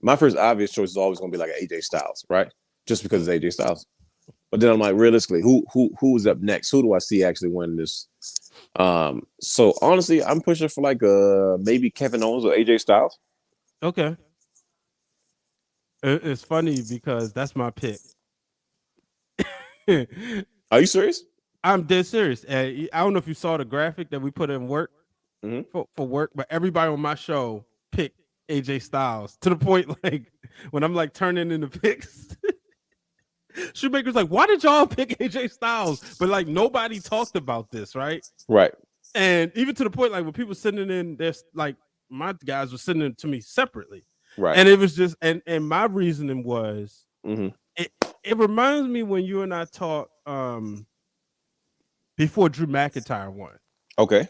my first obvious choice is always gonna be like an AJ Styles, right? Just because it's AJ Styles. But then I'm like, realistically, who's up next? Who do I see actually win this? So honestly, I'm pushing for like maybe Kevin Owens or AJ Styles. Okay. It's funny because that's my pick. Are you serious? I'm dead serious. I don't know if you saw the graphic that we put in work for work, but everybody on my show picked AJ Styles to the point like when I'm like turning in the picks. Shoemaker's like, why did y'all pick AJ Styles? But like nobody talked about this, right? Right. And even to the point like when people sending in, there's like my guys were sending it to me separately, right? And it was just and my reasoning was it reminds me when you and I talked before Drew McIntyre won. Okay,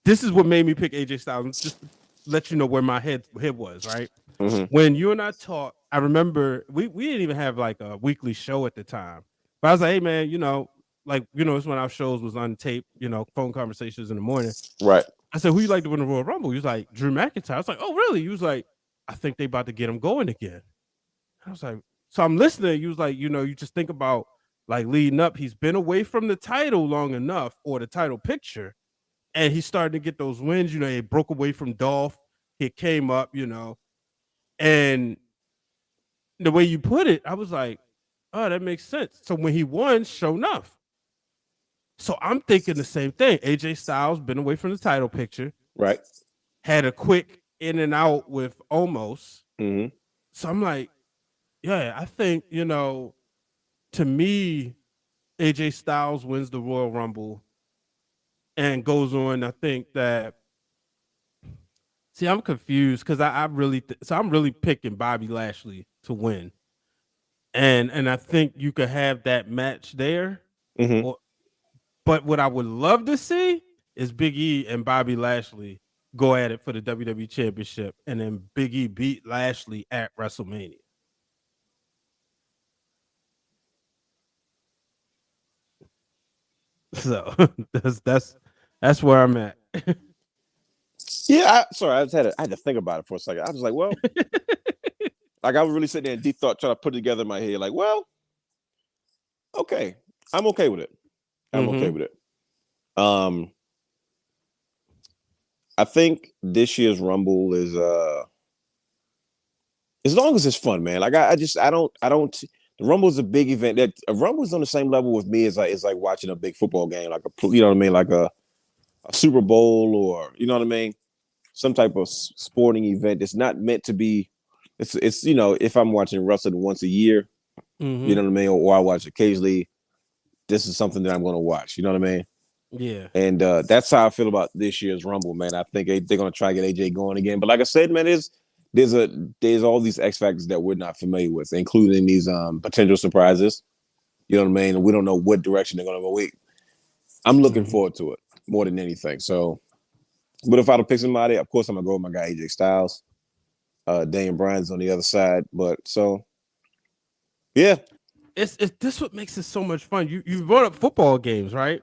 this is what made me pick AJ Styles. Just to let you know where my head was, right? When you and I talked, I remember we didn't even have like a weekly show at the time. But I was like, hey man, it's when our shows was untaped, phone conversations in the morning. Right. I said, who you like to win the Royal Rumble? He was like, Drew McIntyre. I was like, oh really? He was like, I think they about to get him going again. I was like, so I'm listening. He was like, you just think about like leading up, he's been away from the title long enough or the title picture. And he's starting to get those wins. He broke away from Dolph. He came up, and the way you put it, I was like, oh, that makes sense. So when he won, sure enough. So I'm thinking the same thing. AJ Styles been away from the title picture. Right. Had a quick in and out with Omos. So I'm like, yeah, I think, to me, AJ Styles wins the Royal Rumble and goes on. I think that, see, I'm confused because I'm really picking Bobby Lashley to win. And I think you could have that match there. But what I would love to see is Big E and Bobby Lashley go at it for the WWE Championship, and then Big E beat Lashley at WrestleMania. So that's where I'm at. Yeah, I had to think about it for a second. I was like, well, like I was really sitting there in deep thought, trying to put it together in my head. Like, well, okay, I'm okay with it. I'm okay with it. I think this year's Rumble is as long as it's fun, man. Like I don't. The Rumble is a big event. That a Rumble is on the same level with me as like watching a big football game, like you know what I mean, like a Super Bowl or you know what I mean, some type of sporting event. It's not meant to be. It's you know, if I'm watching wrestling once a year, you know what I mean, or I watch occasionally, this is something that I'm going to watch. You know what I mean? Yeah. And that's how I feel about this year's Rumble, man. I think they're going to try to get AJ going again. But like I said, man, there's all these X factors that we're not familiar with, including these potential surprises. You know what I mean? And we don't know what direction they're going to go. I'm looking forward to it more than anything. So, but if I had to pick somebody, of course I'm gonna go with my guy AJ Styles. Daniel Bryan's on the other side, but so yeah, it's this what makes it so much fun. You brought up football games, right?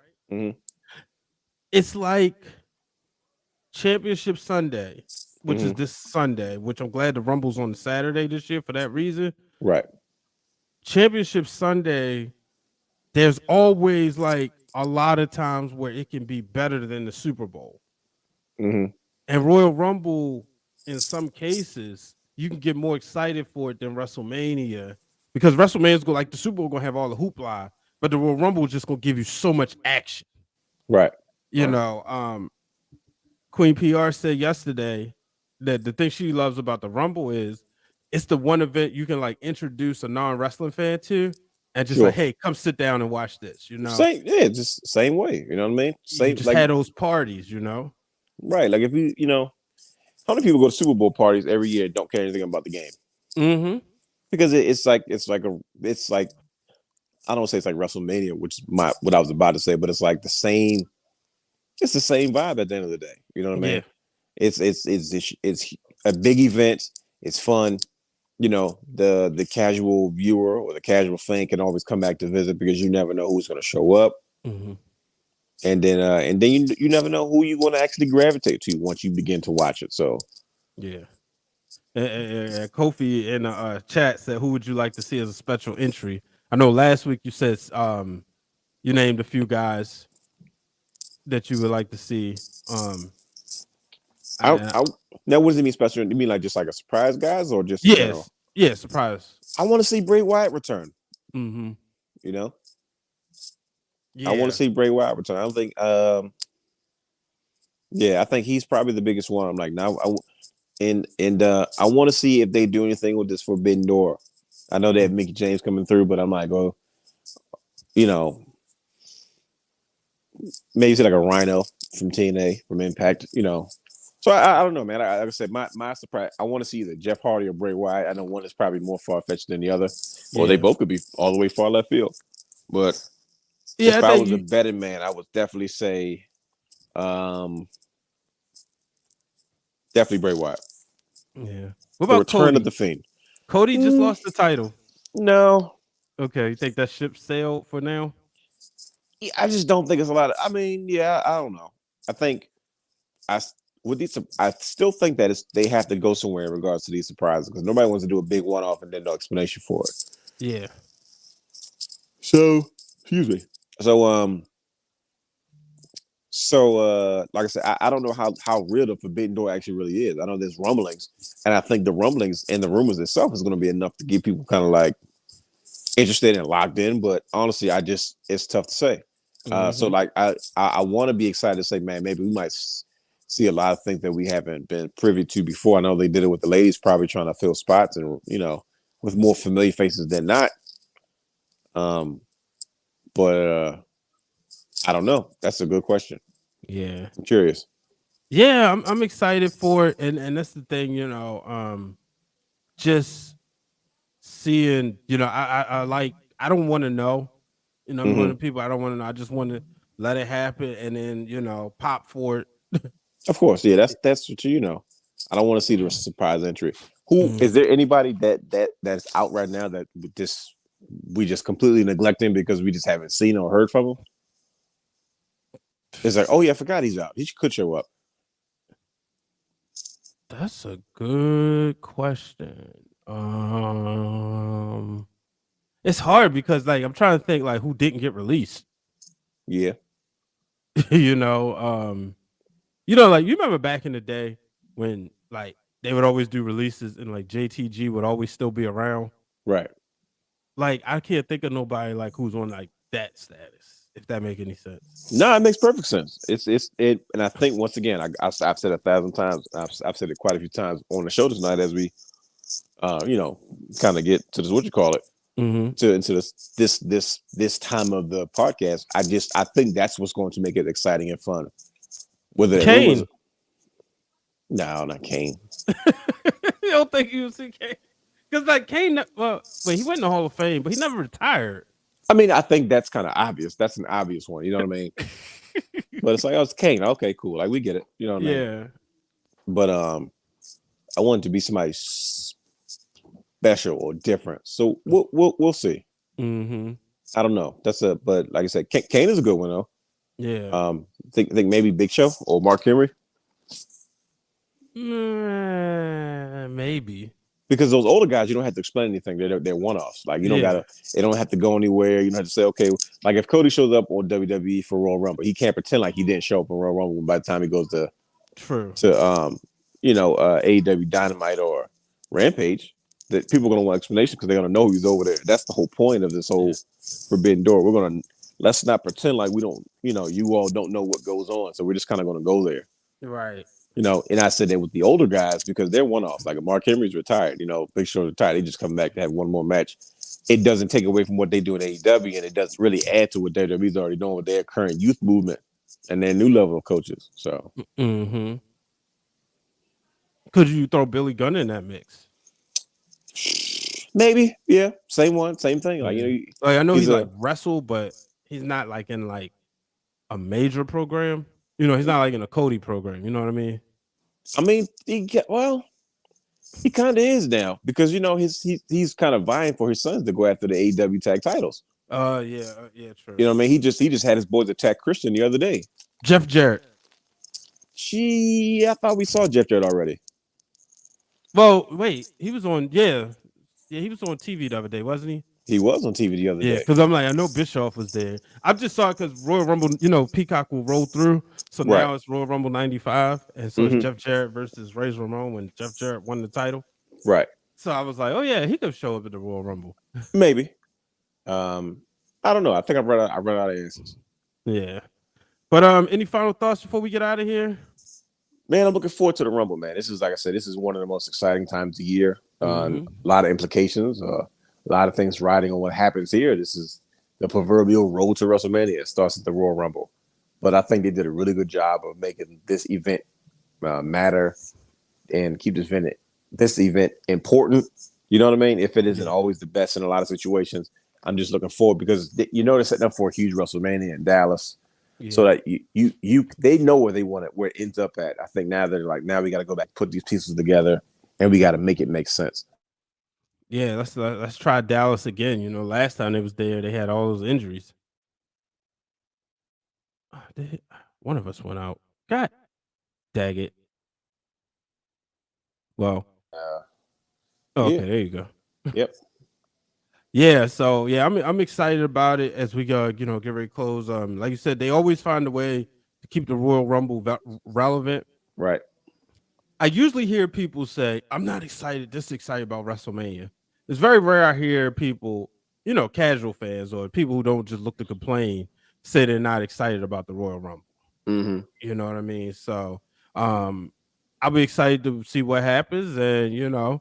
It's like Championship Sunday, which is this Sunday, which I'm glad the Rumble's on the Saturday this year for that reason. Right. Championship Sunday, there's always like a lot of times where it can be better than the Super Bowl. And Royal Rumble, in some cases, you can get more excited for it than WrestleMania because WrestleMania's go like the Super Bowl gonna have all the hoopla, but the Royal Rumble is just gonna give you so much action. Right. You know, Queen PR said yesterday that the thing she loves about the Rumble is it's the one event you can like introduce a non-wrestling fan to and just like, hey, come sit down and watch this, you know. Just same way, you know what I mean? Same, you just like, had those parties, you know. Right. Like if you know, how many people go to Super Bowl parties every year and don't care anything about the game? Because it's like I don't want to say it's like WrestleMania, which is what I was about to say, but it's like the same vibe at the end of the day. You know what I mean? It's a big event. It's fun. You know, the casual viewer or the casual fan can always come back to visit because you never know who's going to show up. And then you never know who you're going to actually gravitate to once you begin to watch it. So yeah. And Kofi in the chat said, "Who would you like to see as a special entry?" I know last week you said you named a few guys that you would like to see. Now, what does it mean special? You mean like just like a surprise, guys, or just in general? Yeah, surprise. I want to see Bray Wyatt return. You know, I want to see Bray Wyatt return. I don't think. I think he's probably the biggest one. I'm like now, I want to see if they do anything with this Forbidden Door. I know they have Mickey James coming through, but I'm like, you know, maybe it's like a Rhino from TNA from Impact, you know. So I don't know, man. Like I said, my surprise. I want to see either Jeff Hardy or Bray Wyatt. I know one is probably more far fetched than the other, or they both could be all the way far left field. But if I was a betting man, I would definitely say, definitely Bray Wyatt. Yeah. What about the return Cody? of the Fiend? Cody just lost the title. No. Okay, you think that ship sailed for now? Yeah, I just don't think it's a lot of. I mean, yeah, I don't know. I think I still think that they have to go somewhere in regards to these surprises because nobody wants to do a big one-off and then no explanation for it. Yeah. So, excuse me. So, like I said, I don't know how real the Forbidden Door actually really is. I know there's rumblings, and I think the rumblings and the rumors itself is going to be enough to get people kind of like interested and locked in. But honestly, it's tough to say. So, like, I want to be excited to say, man, maybe we might see a lot of things that we haven't been privy to before. I know they did it with the ladies, probably trying to fill spots and, you know, with more familiar faces than not. But I don't know. That's a good question. Yeah. I'm curious. Yeah, I'm excited for it. And that's the thing, you know, just seeing, you know, I don't want to know, you know, I'm one of the people I don't want to know. I just want to let it happen and then, you know, pop for it. Of course, yeah, that's what you know. I don't want to see the surprise entry. Who is there anybody that's out right now that we just completely neglecting because we just haven't seen or heard from him? It's like, oh yeah, I forgot he's out. He could show up. That's a good question. It's hard because like I'm trying to think like who didn't get released. Yeah. You know, You know, like you remember back in the day when like they would always do releases and like JTG would always still be around. Right. Like I can't think of nobody like who's on like that status, if that make any sense. No, it makes perfect sense. It, and I think once again, I've said 1,000 times. I've said it quite a few times on the show tonight as we, kind of get to this, what you call it, into this time of the podcast. I think that's what's going to make it exciting and fun. Whether Kane. No, not Kane. You don't think you see Kane? Because like Kane, well, wait, he went in the Hall of Fame, but he never retired. I mean, I think that's kind of obvious. That's an obvious one. You know what I mean? But it's like, oh, it's Kane. Okay, cool. Like we get it. You know what I mean? Yeah. But I want it to be somebody special or different. So we'll see. Mm-hmm. I don't know. But like I said, Kane is a good one though. Yeah. Think maybe Big Show or Mark Henry. Maybe. Because those older guys, you don't have to explain anything. They're one-offs. Like you don't gotta. They don't have to go anywhere. You don't have to say, okay. Like if Cody shows up on WWE for Royal Rumble, he can't pretend like he didn't show up on Royal Rumble by the time he goes to AEW Dynamite or Rampage. That people are gonna want explanation because they're gonna know he's over there. That's the whole point of this whole Forbidden Door. Let's not pretend like we don't. You all don't know what goes on. So we're just kind of gonna go there. Right. And I said that with the older guys because they're one-offs. Like Mark Henry's retired, Big Show's retired. They just come back to have one more match. It doesn't take away from what they do in AEW, and it doesn't really add to what WWE's already doing with their current youth movement and their new level of coaches. So, could you throw Billy Gunn in that mix? Maybe, yeah, same one, same thing. Like I know he's like wrestle, but he's not like in like a major program. He's not like in a Cody program. You know what I mean? I mean, he kind of is now because he's kind of vying for his sons to go after the AEW tag titles. Yeah, true. You know what I mean? He just had his boys attack Christian the other day. Jeff Jarrett. I thought we saw Jeff Jarrett already. Well, wait, he was on he was on TV the other day, wasn't he? He was on TV the other day. Yeah, because I'm like, I know Bischoff was there. I just saw it because Royal Rumble, Peacock will roll through. So now it's Royal Rumble 95. And so it's Jeff Jarrett versus Razor Ramon when Jeff Jarrett won the title. Right. So I was like, oh, yeah, he could show up at the Royal Rumble. Maybe. I don't know. I think I've run out of answers. Yeah. But any final thoughts before we get out of here? Man, I'm looking forward to the Rumble, man. This is, like I said, this is one of the most exciting times of the year. A lot of implications. A lot of things riding on what happens here. This is the proverbial road to WrestleMania. It starts at the Royal Rumble. But I think they did a really good job of making this event matter and keep this event important. You know what I mean? If it isn't always the best in a lot of situations, I'm just looking forward because they're setting up for a huge WrestleMania in Dallas. Yeah. So that they know where they want it, where it ends up at. I think now they're like, now we got to go back, put these pieces together, and we got to make it make sense. Yeah, let's try Dallas again. Last time they was there, they had all those injuries. One of us went out. God, dag it. Well, okay, there you go. Yep. Yeah, so I'm excited about it as we get ready to close. Like you said, they always find a way to keep the Royal Rumble relevant. Right. I usually hear people say, I'm not excited about WrestleMania. It's very rare I hear people, casual fans or people who don't just look to complain, say they're not excited about the Royal Rumble. Mm-hmm. You know what I mean? So I'll be excited to see what happens and,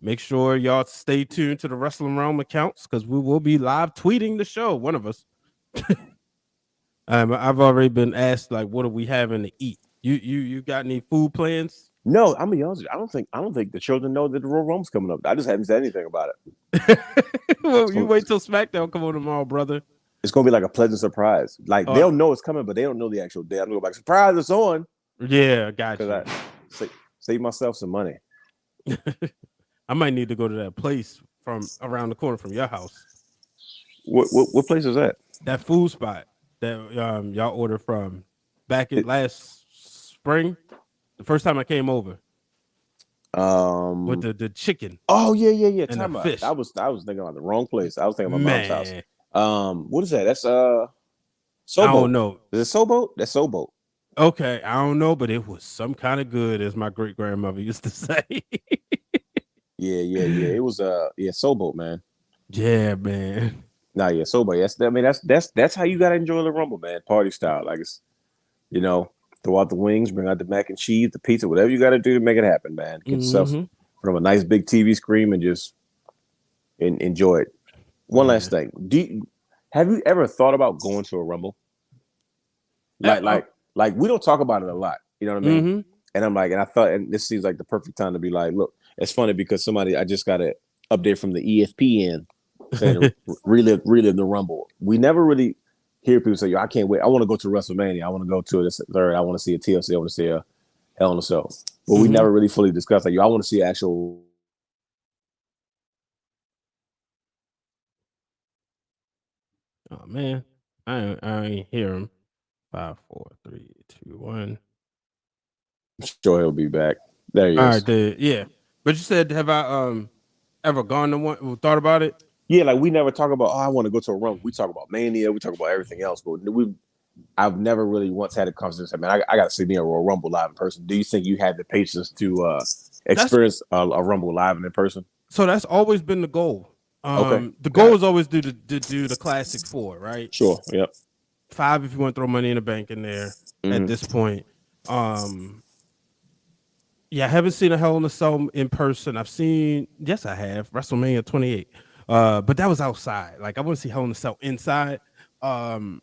make sure y'all stay tuned to the Wrestling Wrealm accounts because we will be live tweeting the show, one of us. I've already been asked, like, what are we having to eat? You got any food plans? No, I'm gonna be honest with you. I don't think the children know that the Royal Rumble's coming up. I just haven't said anything about it. Well, you wait till SmackDown come on tomorrow, brother. It's gonna be like a pleasant surprise. Like they'll know it's coming, but they don't know the actual day. I'm gonna go back. Surprise! It's on. Yeah, gotcha. I save myself some money. I might need to go to that place from around the corner from your house. What place is that? That food spot that y'all ordered from back in last spring. The first time I came over. With the chicken. Oh yeah. And the fish. I was thinking about the wrong place. I was thinking about my mom's house. What is that? That's Sobote. I don't know. Is it Sobote? That's Sobote. Okay, I don't know, but it was some kind of good, as my great grandmother used to say. Yeah. It was Sobo, man. Yeah, man. Nah, yeah, Sobo. That's how you gotta enjoy the Rumble, man. Party style, like it's throw out the wings, bring out the mac and cheese, the pizza, whatever you gotta do to make it happen, man. Get yourself from a nice big TV screen and just enjoy it. One last thing, have you ever thought about going to a Rumble? Like we don't talk about it a lot, you know what I mean? And I'm like, and I thought, and this seems like the perfect time to be like, look, it's funny because I just got an update from the ESPN saying relive the Rumble. We never really hear people say, yo, I can't wait. I want to go to WrestleMania. I want to go to this third. I want to see a TLC. I want to see a Hell in a Cell. But we never really fully discussed like, yo, I want to see actual. Oh man, I ain't hear him. 5, 4, 3, 2, 1. I'm sure he'll be back. There he is. All right, yeah. But you said, have I ever gone to one? Thought about it? Yeah, like we never talk about. Oh, I want to go to a Rumble. We talk about Mania. We talk about everything else, but I've never really once had a conversation. Man, I got to see me a Royal Rumble live in person. Do you think you had the patience to experience a Rumble live and in person? So that's always been the goal. Okay. The goal is always to do the classic 4, right? Sure. Yep. 5 if you want to throw Money in the Bank in there at this point. Yeah, I haven't seen a Hell in a Cell in person. Yes, I have WrestleMania 28. But that was outside. Like I want to see Hell in a Cell inside. But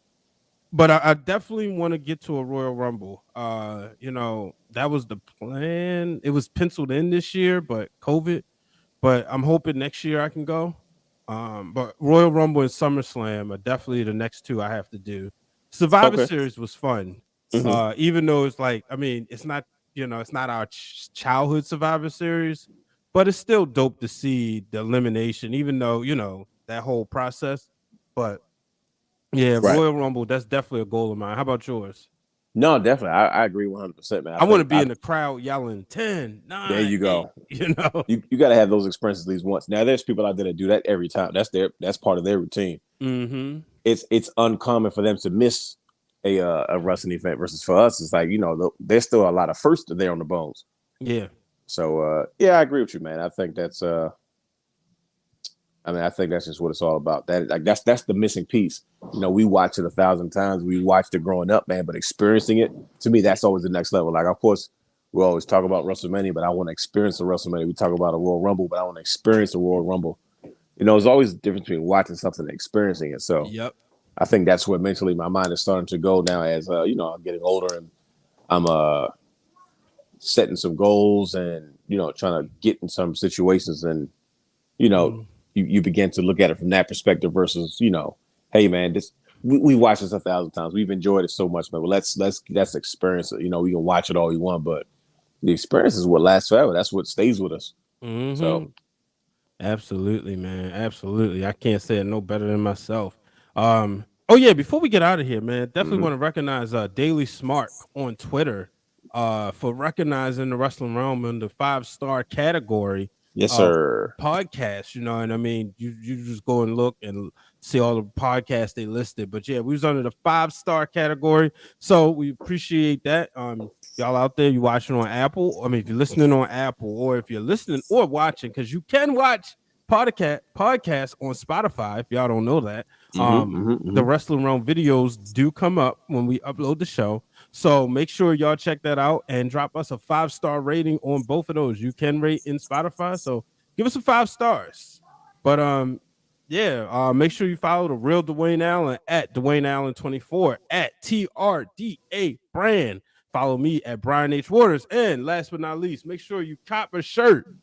I definitely want to get to a Royal Rumble. That was the plan. It was penciled in this year, but COVID. But I'm hoping next year I can go. But Royal Rumble and SummerSlam are definitely the next 2 I have to do. Survivor Series was fun. Even though it's like, I mean, it's not, it's not our childhood Survivor Series, but it's still dope to see the elimination, even though, that whole process. But yeah, right. Royal Rumble, that's definitely a goal of mine. How about yours? No, definitely. I agree 100%, man. I want to be in the crowd yelling 10, 9. There you go. 8, you got to have those experiences at least once. Now, there's people out there that do that every time. That's part of their routine. It's uncommon for them to miss a wrestling event versus for us. It's like, there's still a lot of firsts there on the bones. Yeah. So, I agree with you, man. I think that's I think that's just what it's all about. That's the missing piece. We watch it 1,000 times. We watched it growing up, man, but experiencing it, to me, that's always the next level. Like, of course, we always talk about WrestleMania, but I want to experience a WrestleMania. We talk about a Royal Rumble, but I want to experience a Royal Rumble. There's always a difference between watching something and experiencing it. So yep. I think that's where mentally my mind is starting to go now as, I'm getting older and I'm setting some goals and, trying to get in some situations and, you begin to look at it from that perspective versus, hey man, we watched this 1,000 times. We've enjoyed it so much, man. Well, let's experience it. We can watch it all we want, but the experience is what lasts forever. That's what stays with us. So, absolutely, man, absolutely. I can't say it no better than myself. Oh yeah, before we get out of here, man, definitely want to recognize Daily Smart on Twitter for recognizing the Wrestling Wrealm in the 5-star category. Yes, sir. Podcast, and I mean, you just go and look and see all the podcasts they listed. But yeah, we was under the 5-star category, so we appreciate that. Y'all out there, you watching on Apple? I mean, if you're listening on Apple, or if you're listening or watching, because you can watch podcasts on Spotify. If y'all don't know that, the Wrestling Wrealm videos do come up when we upload the show. So make sure y'all check that out and drop us a 5-star rating on both of those. You can rate in Spotify, so give us a 5 stars. But make sure you follow the Real Dwayne Allen at Dwayne Allen 24 at TRDA brand. Follow me at Brian H. Waters. And last but not least, make sure you cop a shirt.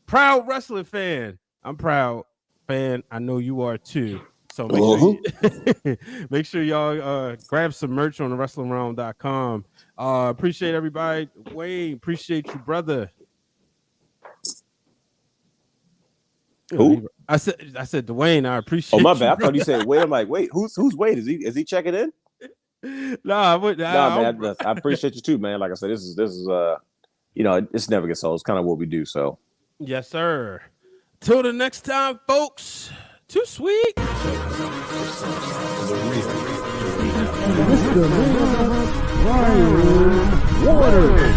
Proud wrestling fan. I'm proud fan. I know you are too. So make sure y'all grab some merch on the WrestlingWrealm.com. Appreciate everybody. Wayne, appreciate you, brother. Who? I said Dwayne. I appreciate. Oh my bad. I thought you said Wade. I'm like, wait, who's Wade? Is he checking in? Man. I appreciate you too, man. Like I said, this is it's never gets old. It's kind of what we do. So yes, sir. Till the next time, folks. Too sweet. Right. America.